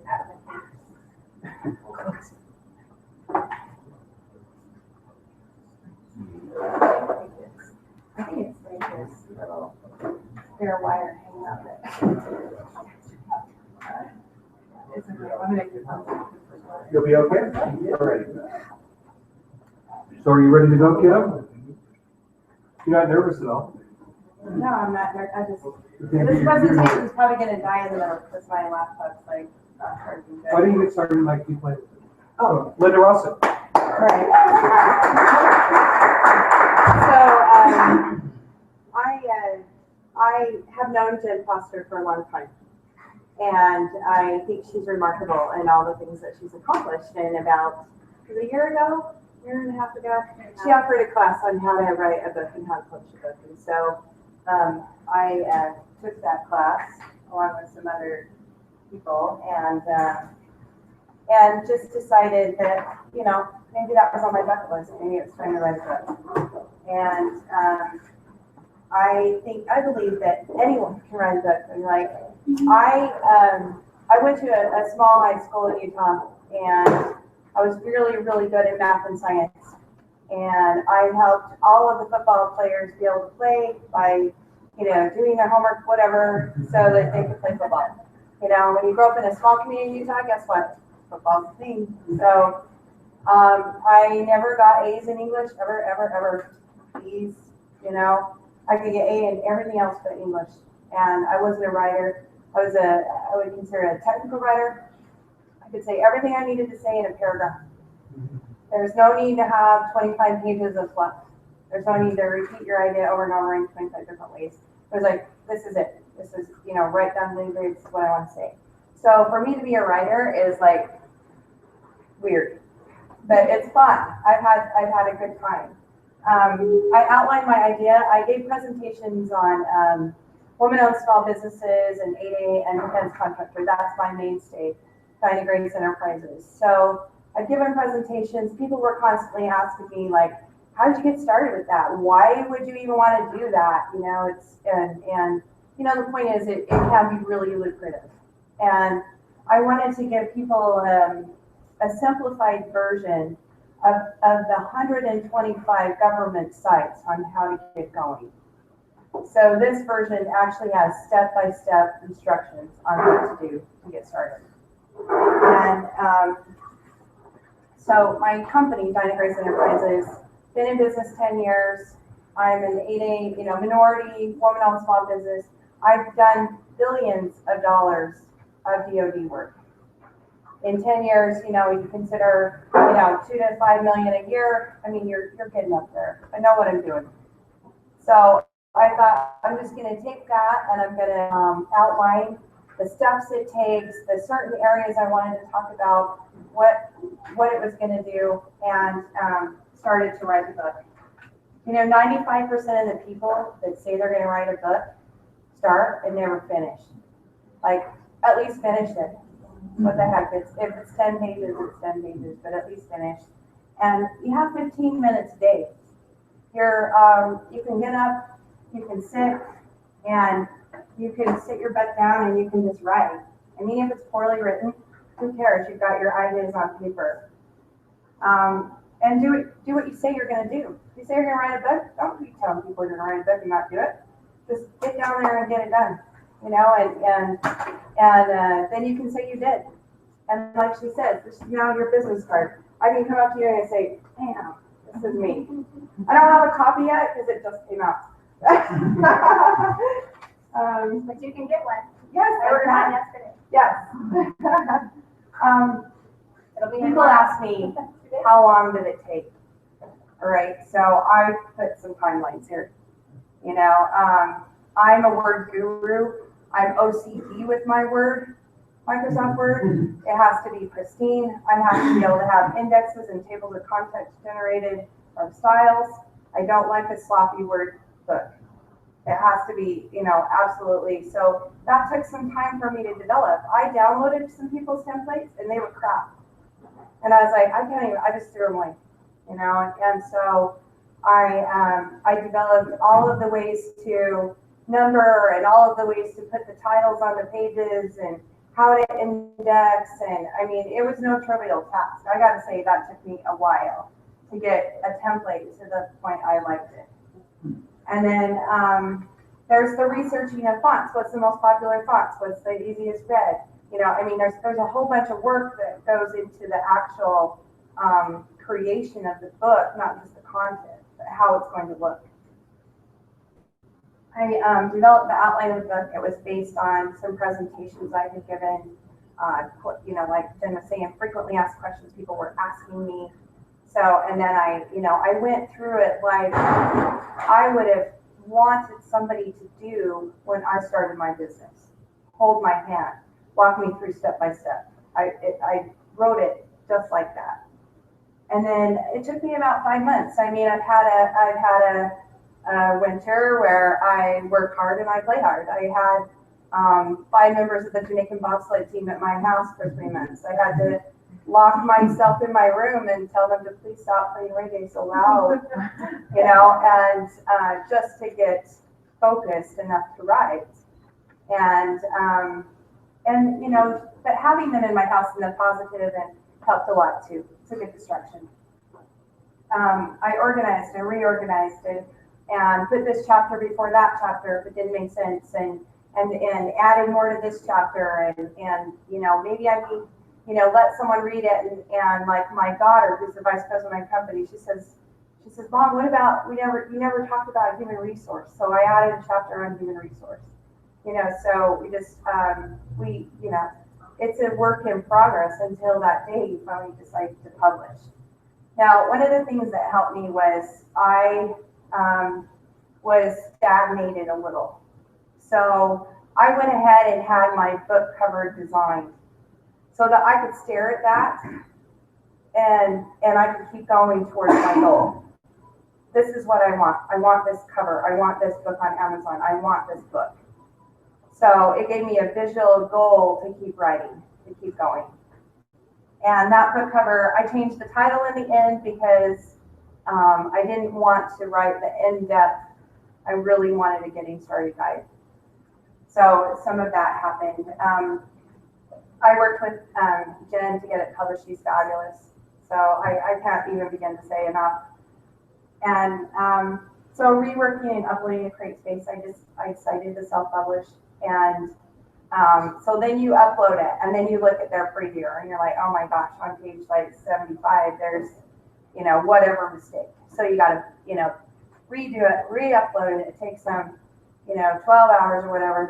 I think it's like this little bare wire hanging out there. You'll be okay? All right. So are you ready to go, kiddo? You're not nervous at all? No, I'm not. I just, this presentation is probably going to die in the middle because my laptop's like not charging good. Why don't you get started like you played with it? Oh, Linda Rawson. Right. So, I have known Jenn Foster for a long time. And I think she's remarkable in all the things that she's accomplished. And about a year and a half ago, she offered a class on how to write a book and how to publish a book. And so I took that class along with some other people and just decided that, maybe that was on my bucket list. Maybe it's time to write a book. And I believe that anyone can write a book. And I went to a small high school in Utah, and I was really, really good at math and science. And I helped all of the football players be able to play by, doing their homework, whatever, so that they could play football. When you grow up in a small community in Utah, guess what? Football's the thing. So I never got A's in English, ever. B's, I could get A in everything else but English. And I wasn't a writer. I would consider a technical writer. I could say everything I needed to say in a paragraph. There's no need to have 25 pages of fluff. There's no need to repeat your idea over and over in 25 different ways. It was like, this is it. This is, right down the nitty-gritty. This is what I want to say. So for me to be a writer is like weird, but it's fun. I've had a good time. I outlined my idea. I gave presentations on women-owned small businesses and 8A and defense contractor. That's my mainstay, kind of great enterprises. So I've given presentations. People were constantly asking me, like, how did you get started with that? Why would you even want to do that? The point is it can be really lucrative. And I wanted to give people a simplified version of the 125 government sites on how to get going. So this version actually has step-by-step instructions on what to do to get started. And So my company, Dyna Grace Enterprises, been in business 10 years. I'm an 8A, minority woman-owned small business. I've done billions of dollars of DoD work. In 10 years, you consider, 2 to 5 million a year. I mean, you're getting up there. I know what I'm doing. So I thought I'm just going to take that and I'm going to outline the steps it takes, the certain areas I wanted to talk about, what it was going to do, and started to write the book. 95% of the people that say they're going to write a book start and never finish. Like, at least finish it. What the heck? If it's 10 pages, it's 10 pages, but at least finish. And you have 15 minutes a day. You can get up, you can sit, and you can sit your butt down and you can just write. I mean, if it's poorly written, who cares? You've got your ideas on paper. And do what you say you're going to do. If you say you're going to write a book, don't be telling people you're going to write a book and not do it. Just get down there and get it done, and then you can say you did. And like she said, this is now your business card. I can come up to you and say, damn, this is me. I don't have a copy yet because it just came out. But you can get one. Yes, I ordered mine yesterday. yes. It'll be People ask me, how long did it take? All right, so I put some timelines here. I'm a word guru. I'm OCD with my Word, Microsoft Word. It has to be pristine. I have to be able to have indexes and tables of contents generated from styles. I don't like a sloppy Word book. It has to be, absolutely. So that took some time for me to develop. I downloaded some people's templates and they were crap. And I was like, I just threw them away, and so I developed all of the ways to number and all of the ways to put the titles on the pages and how to index. And I mean, it was no trivial task. I got to say that took me a while to get a template to the point I liked it. And then there's the researching of fonts. What's the most popular fonts? What's the easiest read? There's a whole bunch of work that goes into the actual creation of the book, not just the content, but how it's going to look. I developed the outline of the book. It was based on some presentations I had given, like Jenn was saying, frequently asked questions people were asking me. So, and then I went through it like I would have wanted somebody to do when I started my business. Hold my hand, walk me through step by step. I wrote it just like that. And then it took me about 5 months. I mean, I've had a winter where I work hard and I play hard. I had 5 members of the Jamaican bobsled team at my house for 3 months. I had to lock myself in my room and tell them to please stop playing reggae so loud, and just to get focused enough to write. And but having them in my house in the positive and helped a lot too. It's a good distraction. I organized and reorganized and put this chapter before that chapter if it didn't make sense, and adding more to this chapter, and maybe I need, let someone read it, and like my daughter, who's the vice president of my company, she says, Mom, what about, you never talked about human resource. So I added a chapter on human resource. So we just, it's a work in progress until that day you finally decide to publish. Now, one of the things that helped me was I was stagnated a little. So I went ahead and had my book cover designed so that I could stare at that and I could keep going towards my goal. This is what I want. I want this cover. I want this book on Amazon. I want this book. So it gave me a visual goal to keep writing, to keep going. And that book cover, I changed the title in the end because I didn't want to write the in-depth. I really wanted a getting started guide. So some of that happened. I worked with Jenn to get it published. She's fabulous. So I can't even begin to say enough. And so reworking and uploading to CreateSpace, I decided to self-publish. And So then you upload it and then you look at their preview and you're like, oh my gosh, on page like 75, there's, whatever mistake. So you got to, redo it, re-upload it. It takes them, 12 hours or whatever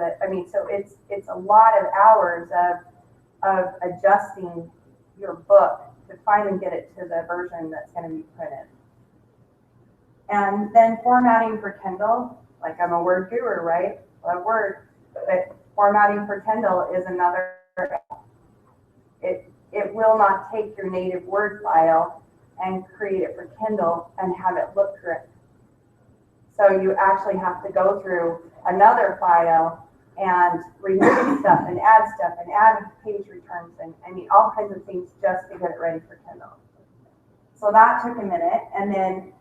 so it's a lot of hours of adjusting your book to finally get it to the version that's going to be printed. And then formatting for Kindle, like I'm a word guru, right? Love Word, but formatting for Kindle is another. It will not take your native Word file and create it for Kindle and have it look correct. So you actually have to go through another file and remove stuff and add page returns and all kinds of things just to get it ready for Kindle. So that took a minute, and then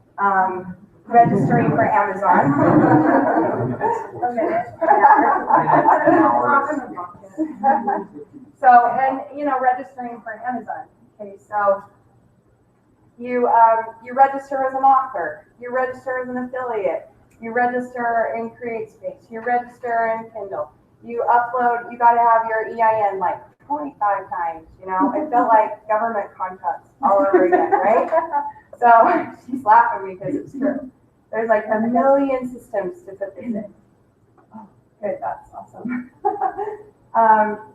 registering for Amazon. A minute. So, and registering for Amazon. Okay, so you register as an author, you register as an affiliate, you register in CreateSpace, you register in Kindle, you upload, you got to have your EIN like 25 times, it felt like government contracts all over again, right? So she's laughing because it's true. There's like a million systems to put this in. Oh, good, that's awesome.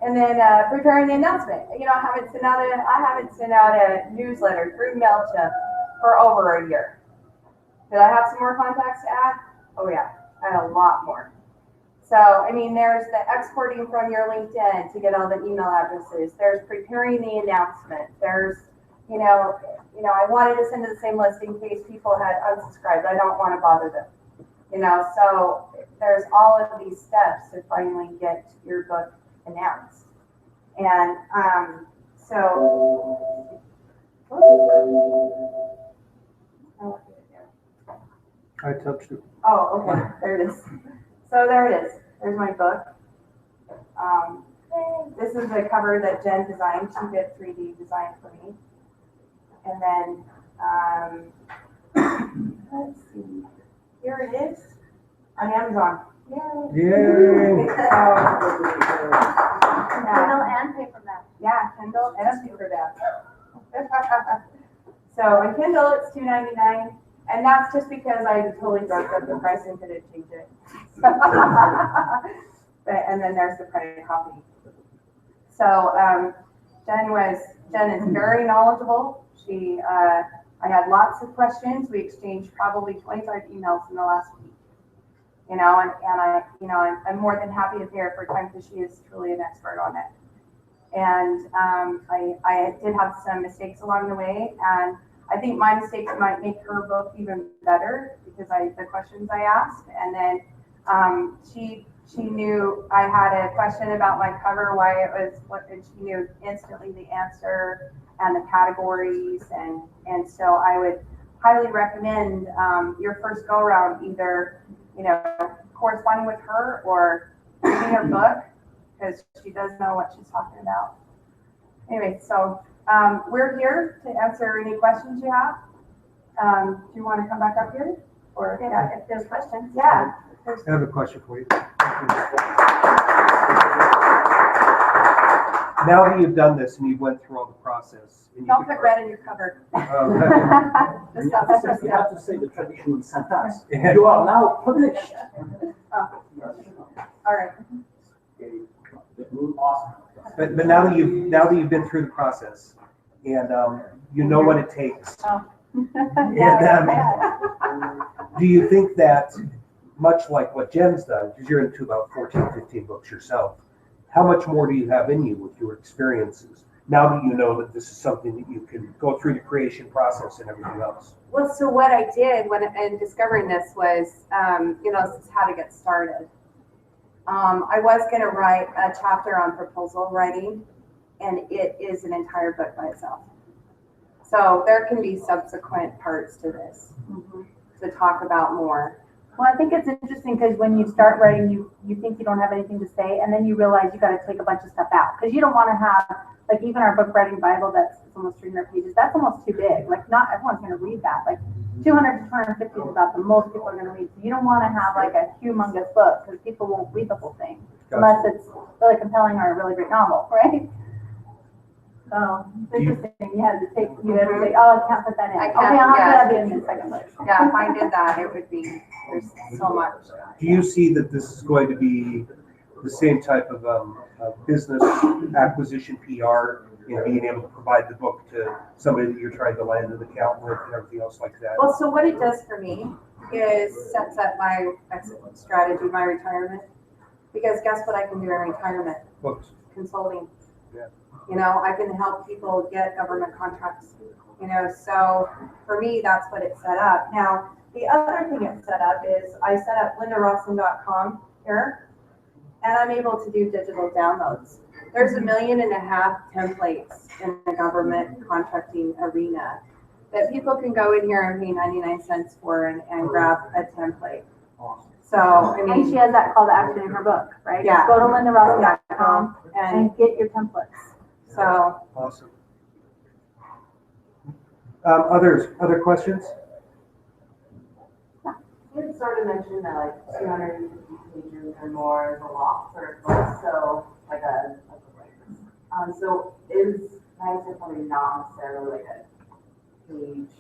And then preparing the announcement. I haven't sent out a newsletter through MailChimp for over a year. Did I have some more contacts to add? Oh yeah, I had a lot more. So, there's the exporting from your LinkedIn to get all the email addresses. There's preparing the announcement. There's, I wanted to send to the same list in case people had unsubscribed. I don't want to bother them. So there's all of these steps to finally get your book announced. And I touched it. oh, okay, there it is. So there it is. There's my book. This is the cover that Jenn designed. She did 3D design for me. And then, let's see. Here it is on Amazon. Yay! Yay! Kindle and paperback. Yeah, Kindle and paperback. So on Kindle, it's $2.99, and that's just because I totally drugged up the price and couldn't change it. And then there's the printed copy. So Jenn is very knowledgeable. I had lots of questions. We exchanged probably 25 emails in the last week. And I'm more than happy to pay her for time because she is truly an expert on it. And I did have some mistakes along the way, and I think my mistakes might make her book even better because the questions I asked. And then she knew I had a question about my cover, why it was and she knew instantly the answer and the categories, and so I would highly recommend your first go around either corresponding with her or reading her book, because she does know what she's talking about. Anyway, so we're here to answer any questions you have. Do you want to come back up here? Or yeah, if there's questions. Yeah. I have a question for you. Now that you've done this and you went through all the process. And Don't put red in your cover. You have to say the traditional sentence. You are now published. Oh. All right. Awesome. But now that you've been through the process and you know what it takes. Oh. And do you think that, much like what Jenn's done, because you're into about 14, 15 books yourself, how much more do you have in you with your experiences now that you know that this is something that you can go through the creation process and everything else? Well, so what I did in discovering this was, this is how to get started. I was going to write a chapter on proposal writing, and it is an entire book by itself. So there can be subsequent parts to this to talk about more. Well, I think it's interesting because when you start writing, you think you don't have anything to say, and then you realize you got to take a bunch of stuff out because you don't want to have, like, even our book writing Bible that's almost 300 pages. That's almost too big. Like, not everyone's going to read that. Like 200 to 250 is about the most people are going to read. So you don't want to have like a humongous book because people won't read the whole thing. unless it's really compelling or a really great novel, right? So, it's interesting, you had to say, oh, I can't put that in. I Okay, can't, I'll have yeah. to have it in the second place. Yeah, if I did that, it would be, there's so much. Do you see that this is going to be the same type of business acquisition PR in being able to provide the book to somebody that you're trying to land an account with and everything else like that? Well, so what it does for me is sets up my exit strategy, my retirement. Because guess what I can do in retirement? Books. Consulting. Yeah. You know, I can help people get government contracts, you know, so for me, that's what it set up. Now, the other thing it set up is I set up lindarossin.com here, and I'm able to do digital downloads. There's 1.5 million templates in the government contracting arena that people can go in here and pay 99 cents for and grab a template. So, I And mean, she has that call to action in her book, right? Yeah. Go to lindarossin.com and and get your templates. so, Awesome. Other questions? You had sort of mentioned that like 250 pages or more is a lot for a book, so like a book like this. So I would say probably not necessarily like a page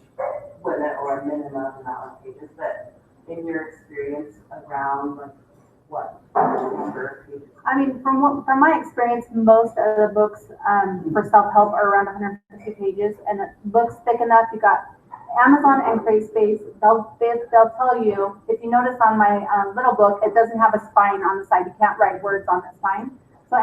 limit or a minimum amount of pages, but in your experience around like what number of pages? I mean, from my experience, most of the books for self-help are around 150 pages, and it looks thick enough. You got Amazon and CrateSpace. They'll tell you, if you notice on my little book, it doesn't have a spine on the side. You can't write words on the spine. So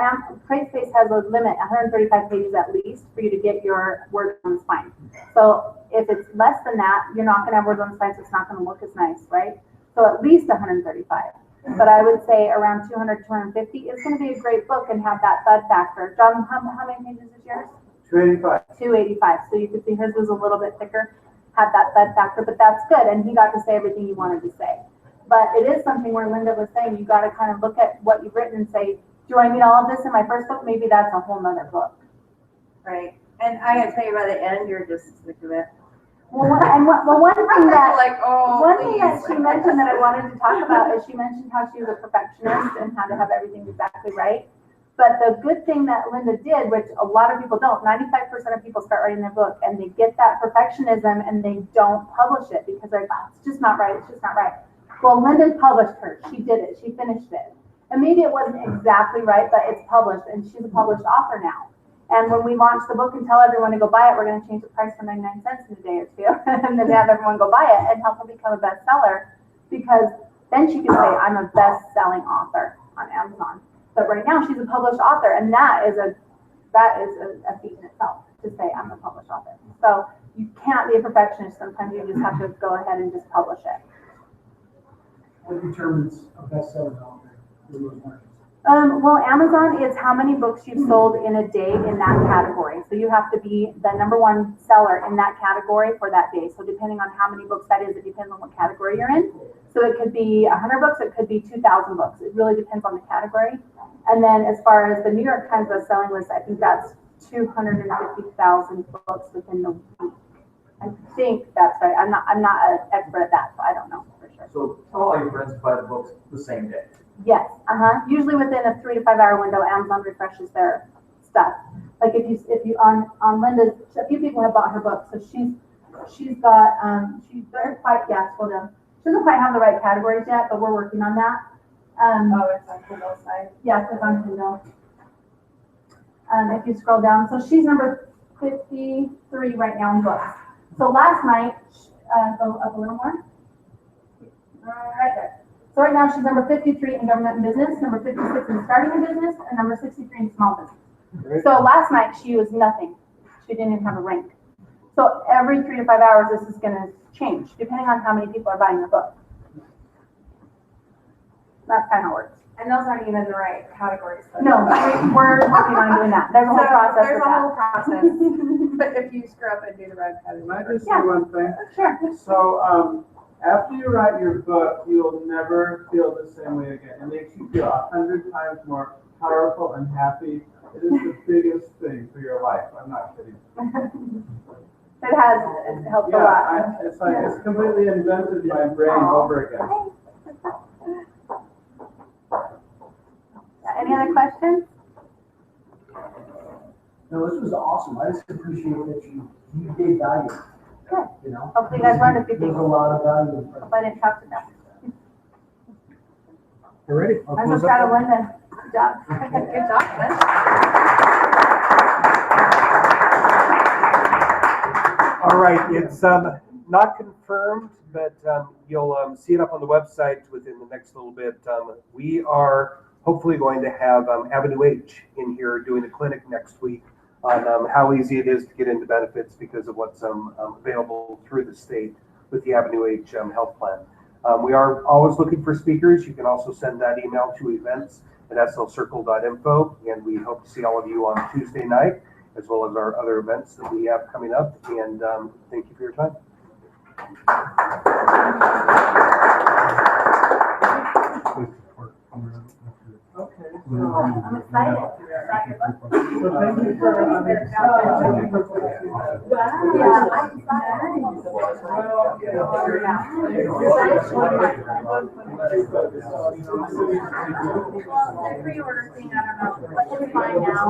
CrateSpace has a limit, 135 pages at least, for you to get your words on the spine. So if it's less than that, you're not going to have words on the spine, so it's not going to look as nice, right? So at least 135. But I would say around 200, 250 is going to be a great book and have that thud factor. John, how many pages is yours? 285. 285. So you could see hers was a little bit thicker, had that thud factor, but that's good. And he got to say everything you wanted to say. But it is something where Linda was saying, you got to kind of look at what you've written and say, do I need all of this in my first book? Maybe that's a whole nother book. right. And I gotta tell you, by the end, you're just sick of it. Well, one thing that Like, oh, one thing that please. she mentioned that I wanted to talk about is she mentioned how she was a perfectionist and how to have everything exactly right. But the good thing that Linda did, which a lot of people don't, 95% of people start writing their book and they get that perfectionism and they don't publish it because they're like, oh, it's just not right, it's just not right. Well, Linda published hers. She did it. She finished it. And maybe it wasn't exactly right, but it's published and she's a published author now. And when we launch the book and tell everyone to go buy it, we're going to change the price for 99 cents in a day or two and then have everyone go buy it and help her become a bestseller, because then she can say, I'm a best-selling author on Amazon. But right now she's a published author, and that is a feat in itself to say I'm a published author. So you can't be a perfectionist. Sometimes you just have to go ahead and just publish it. What determines a bestseller author in those markets? Well, Amazon is how many books you've sold in a day in that category. So you have to be the #1 seller in that category for that day. So depending on how many books that is, it depends on what category you're in. So it could be 100 books, it could be 2,000 books. It really depends on the category. And then as far as the New York Times best-selling list, I think that's 250,000 books within the week. I think that's right. I'm not an expert at that, so I don't know for sure. So tell all your friends to buy the books the same day. Yes, usually within a 3 to 5 hour window, Amazon refreshes their stuff. Like if you on Linda's, a few people have bought her book, so she's got they're quite scroll down. She doesn't quite have the right categories yet, but we're working on that. Oh, it's on Kindle side. Yes, it's on Kindle. If you scroll down, so she's number 53 right now in books. So last night, go up a little more. Right there. So right now she's number 53 in government and business, number 56 in starting a business, and number 63 in small business. Great. So last night she was nothing. She didn't even have a rank. So every 3 to 5 hours this is going to change, depending on how many people are buying the book. That's kind of how it works. And those aren't even the right categories. So. No, we're working on doing that. There's a whole process There's with a whole that. process. But if you screw up and do the right Can I category. just say Yeah. one thing? Sure. So, after you write your book, you'll never feel the same way again. It makes you feel 100 times more powerful and happy. It is the biggest thing for your life. I'm not kidding. It helped a lot. It's like it's completely invented my brain over again. And Any other questions? No, this was awesome. I just appreciate that you gave value. Good. You know? Hopefully you guys learned a few There's things. a lot of value. Hope I didn't talk to them. You're ready? I'm so proud of Linda. Good job. Good job, Lynn. All right, it's not confirmed, but you'll see it up on the website within the next little bit. We are hopefully going to have Avenue H in here doing a clinic next week on how easy it is to get into benefits because of what's available through the state with the Avenue H health plan. We are always looking for speakers. You can also send that email to events@slcircle.info, and we hope to see all of you on Tuesday night, as well as our other events that we have coming up. And thank you for your time. Okay. I'm excited. So thank you for The pre-order thing, I don't know, what should we find now?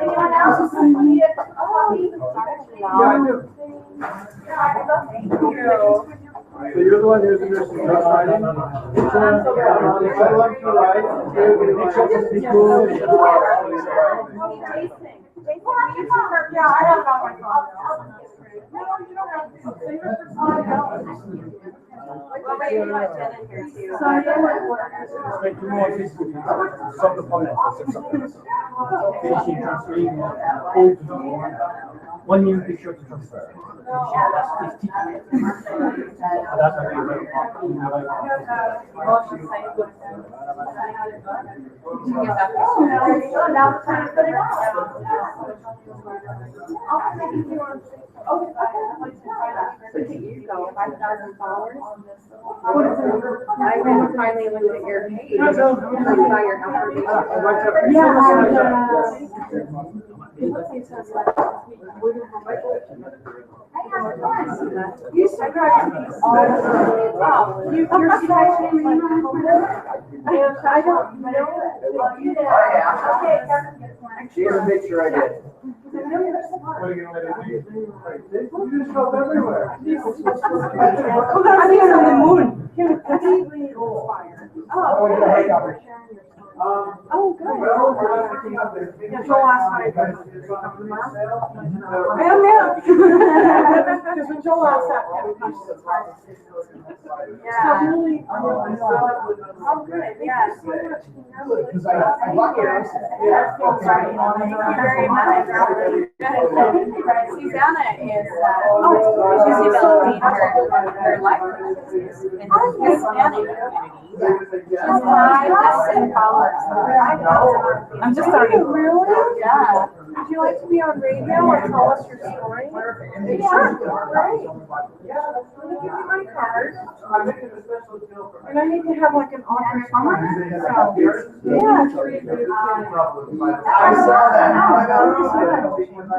Anyone else need it? Yeah, I do. So you're the one who's in this writing? I love to write. Yeah, I have it on my phone. No, you don't have to. Save it for somebody else. Well, maybe you want Jen in here too. So I did what? One new picture to transfer. Now it's time to put it on. You go, 5,000 followers. I went finally looked at your page. I saw your information. You said you're sketching me. And I don't know. Well, you did. Okay. She had to make sure I did. What are you gonna let it do? You just show up everywhere. I'm on the moon. Completely inspired. Oh, good. Well, we're not picking up this. Joel asked my Because I am now. Because when Joel asked that, Yeah. really, oh, good, yeah. Because I bought yours. Thank you very much. Susanna is, she's developing her life. And Hispanic community. She has 5,000 followers. I'm just starting. Really? Yeah. Would you like to be on radio or tell us your story? Yeah, great. Yeah, I'm gonna give you my card. I'm making a special deal for. And I need to have like an office summer. So, yeah. I saw that.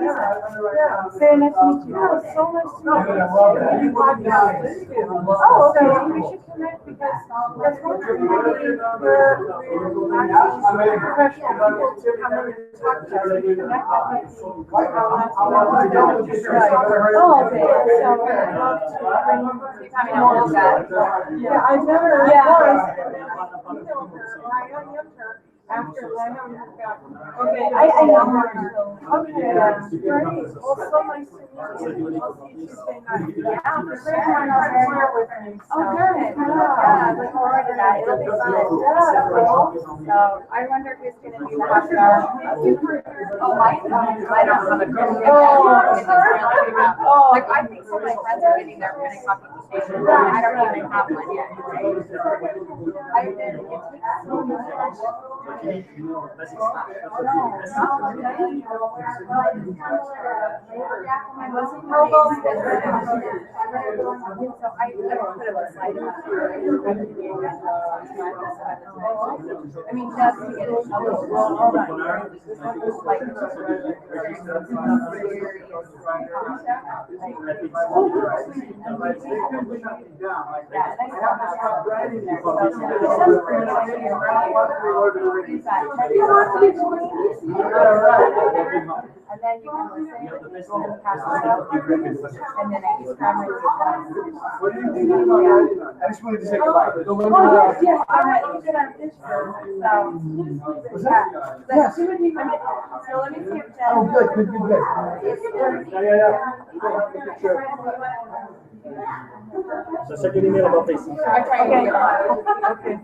Yeah. Very nice to meet you. Yeah, so nice to meet you. I love that. You podcast. Oh, okay. We should connect because that's one thing where actually professional people to come in and talk to us and connect with people. Oh, okay. So I'd love to bring more of that. Yeah, I've never, once, and then I emailed her, or I IM'd her after, but I haven't heard back. Okay, I know her. Okay, great. Well, so nice to meet you. I'll see you Tuesday night. Yeah, for sure. I'm with me. Oh, good. Yeah, look forward to that. It'll be fun. So I wonder who's gonna do the happy hour. Oh, I don't have a question. Oh, It's just really about, like, I think some of my friends are getting their kind of coffee I don't even have one yet. I've been, it takes so much. I wasn't mobile. So I put a slide in. I mean, just to get it. And then you can listen and pass it out. And then I just come and What do you think about writing on? I just wanted to say goodbye. yes, I'm not good at this. So, yeah. Yes. So let me see if Jen. Oh, good. So send you an email about this. I'm trying to get it. Okay.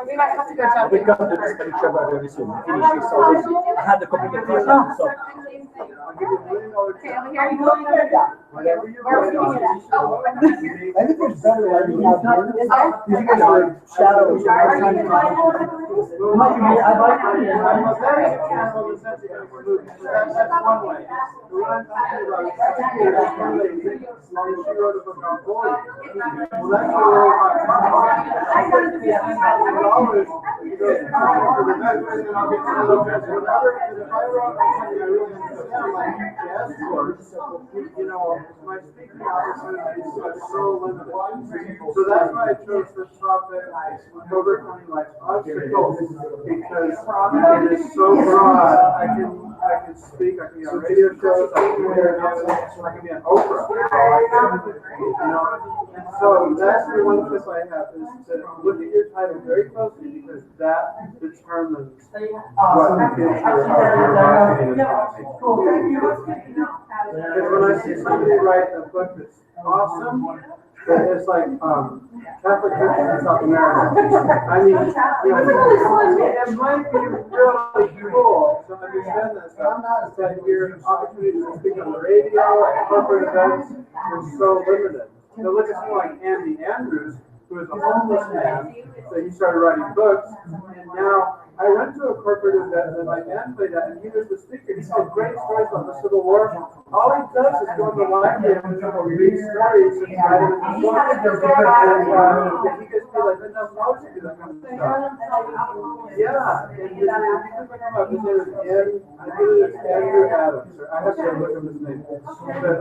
We might have to go jump. We come to this picture very soon. Finish this already. I had the communication, so. Okay, over here. Whatever you're Where are we writing gonna on. get it? Oh, I'm not here. I think it's better writing out here. Is there? You can go shadows. Well, I like to handle the sense of inclusion. That's one way. But what I'm talking about is one lady, and she wrote a book on bullying. Well, that's really hard. $100 you go to the best way, then I'll get to the best. Whatever, because if I wrote something I really understand, like, yes, you know, my speaking opportunities are so limited. So that's why I chose this topic, overcoming life's obstacles, because it is so broad. I can speak, I can be on radio shows, I can be on Oprah. You know, and so that's the one tip I have, is to look at your title very closely, because that determines what the future of your marketing is. Because when I see somebody write a book that's awesome, it's like Catholic churches in South America. I mean, you know, it might be really cool to understand that stuff, but your opportunities to speak on the radio and corporate events are so limited. So look at someone like Andy Andrews, who was a homeless man, so he started writing books, and now I went to a corporate event that my band played at, and he was the speaker. He told great stories about the Civil War. All he does is go to the library and read stories and write them in the book. And he gets paid like $10,000 to do that kind of stuff. Yeah, and his name, you can look him up. His name is Andrew Adams. Or I have to look up his name. But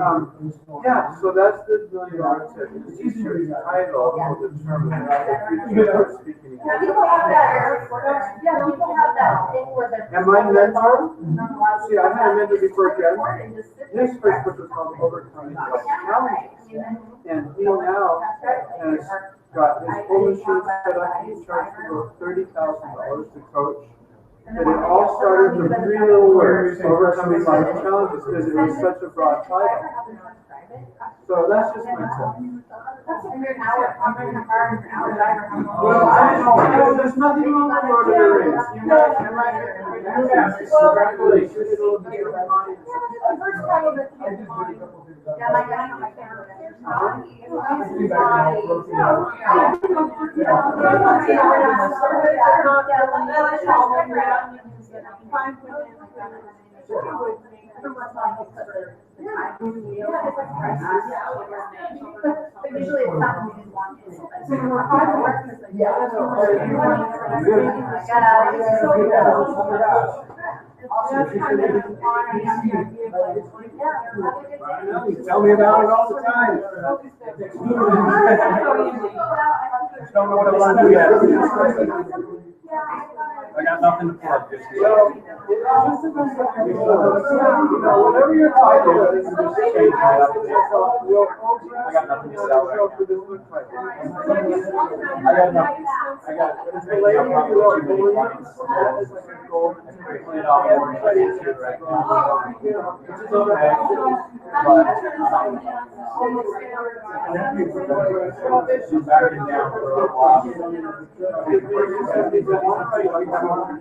yeah, so that's the $1 million tip. It's your title will determine if you start speaking. People have that, people have that thing where they're. And my mentor, see, I had a mentor before Jen. His first book was called Overcoming Life's Challenges. And he now has got his whole machine set up. He charged people $30,000 to coach. And it all started with 3 little words, Overcoming Life's Challenges, because it was such a broad title. So that's just my tip. Well, I don't know, there's nothing wrong with Lord of the Rings. You might congratulations. Usually it's not we didn't want to. Tell me about it all the time. Just don't know what I want to do yet. I got nothing to plug this year. Well, whatever your title is, just change it up. I got nothing to sell right now. I got nothing. I got. It's related to your goals. Clean it off more than I can right now. It's okay. But backing down for a while. When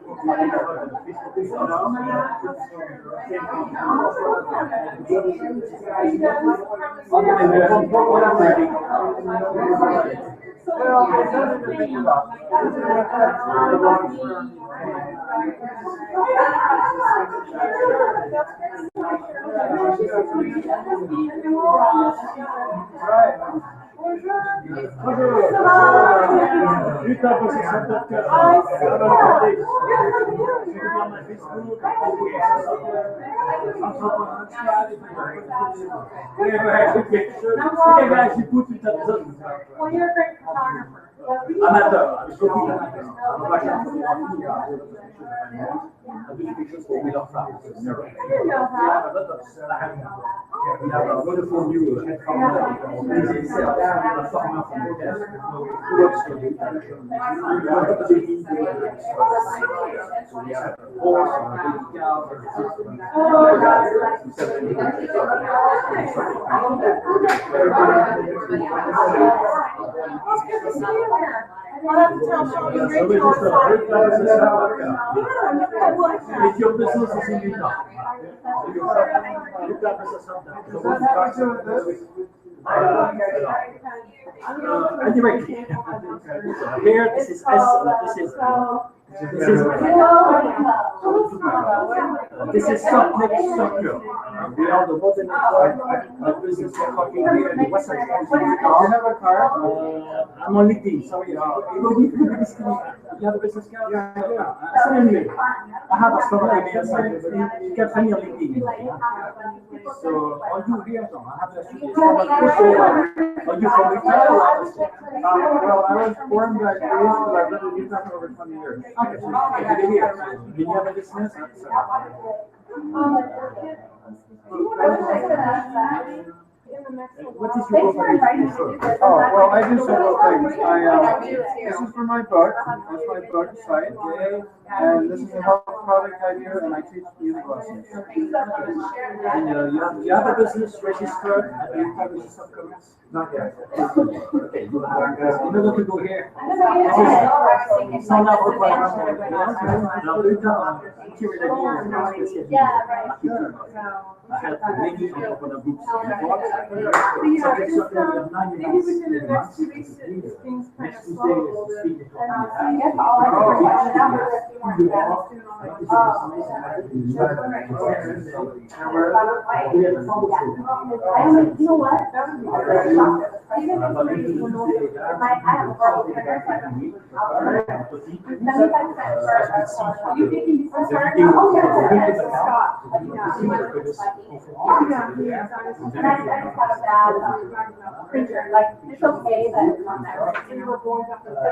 I'm ready. Well, there's nothing to think about. Right. Well, you're a great photographer. Amateur. We have a wonderful new head I'll have to tell Sean you're great. If your business is in Utah. Anyway, here this is this is subject structure. We are the modern business talking here in the western. You have a car? I'm on LinkedIn, sorry. You have a business card? Yeah, I do. Send me. I have a story idea, so you can send me a LinkedIn. So, are you here? No, I have a are you from Utah? Well, I was born back east, but I've been in Utah for over 20 years. Okay, so here. Do you have a business? What is your company? Oh, well, I do several things. This is for my book. That's my book site. And this is a health product I do, and I teach music lessons. And you have a business registered at the Utah Business of Commerce? Not yet. Okay, in order to go here, sign up for I had many entrepreneur groups Maybe within the next 2 weeks, things kind of slow a little bit. You know what? Even if I have a verbal trigger, you think you can start? Oh, yeah, stop. And I just have a bad printer, like, it's okay that it's on there. But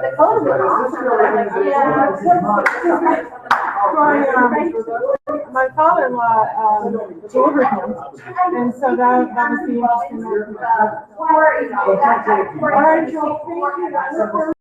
the colors are awesome. Like, My father-in-law ordered him, and so that was the interesting one. All right, All right, Joel, thank you.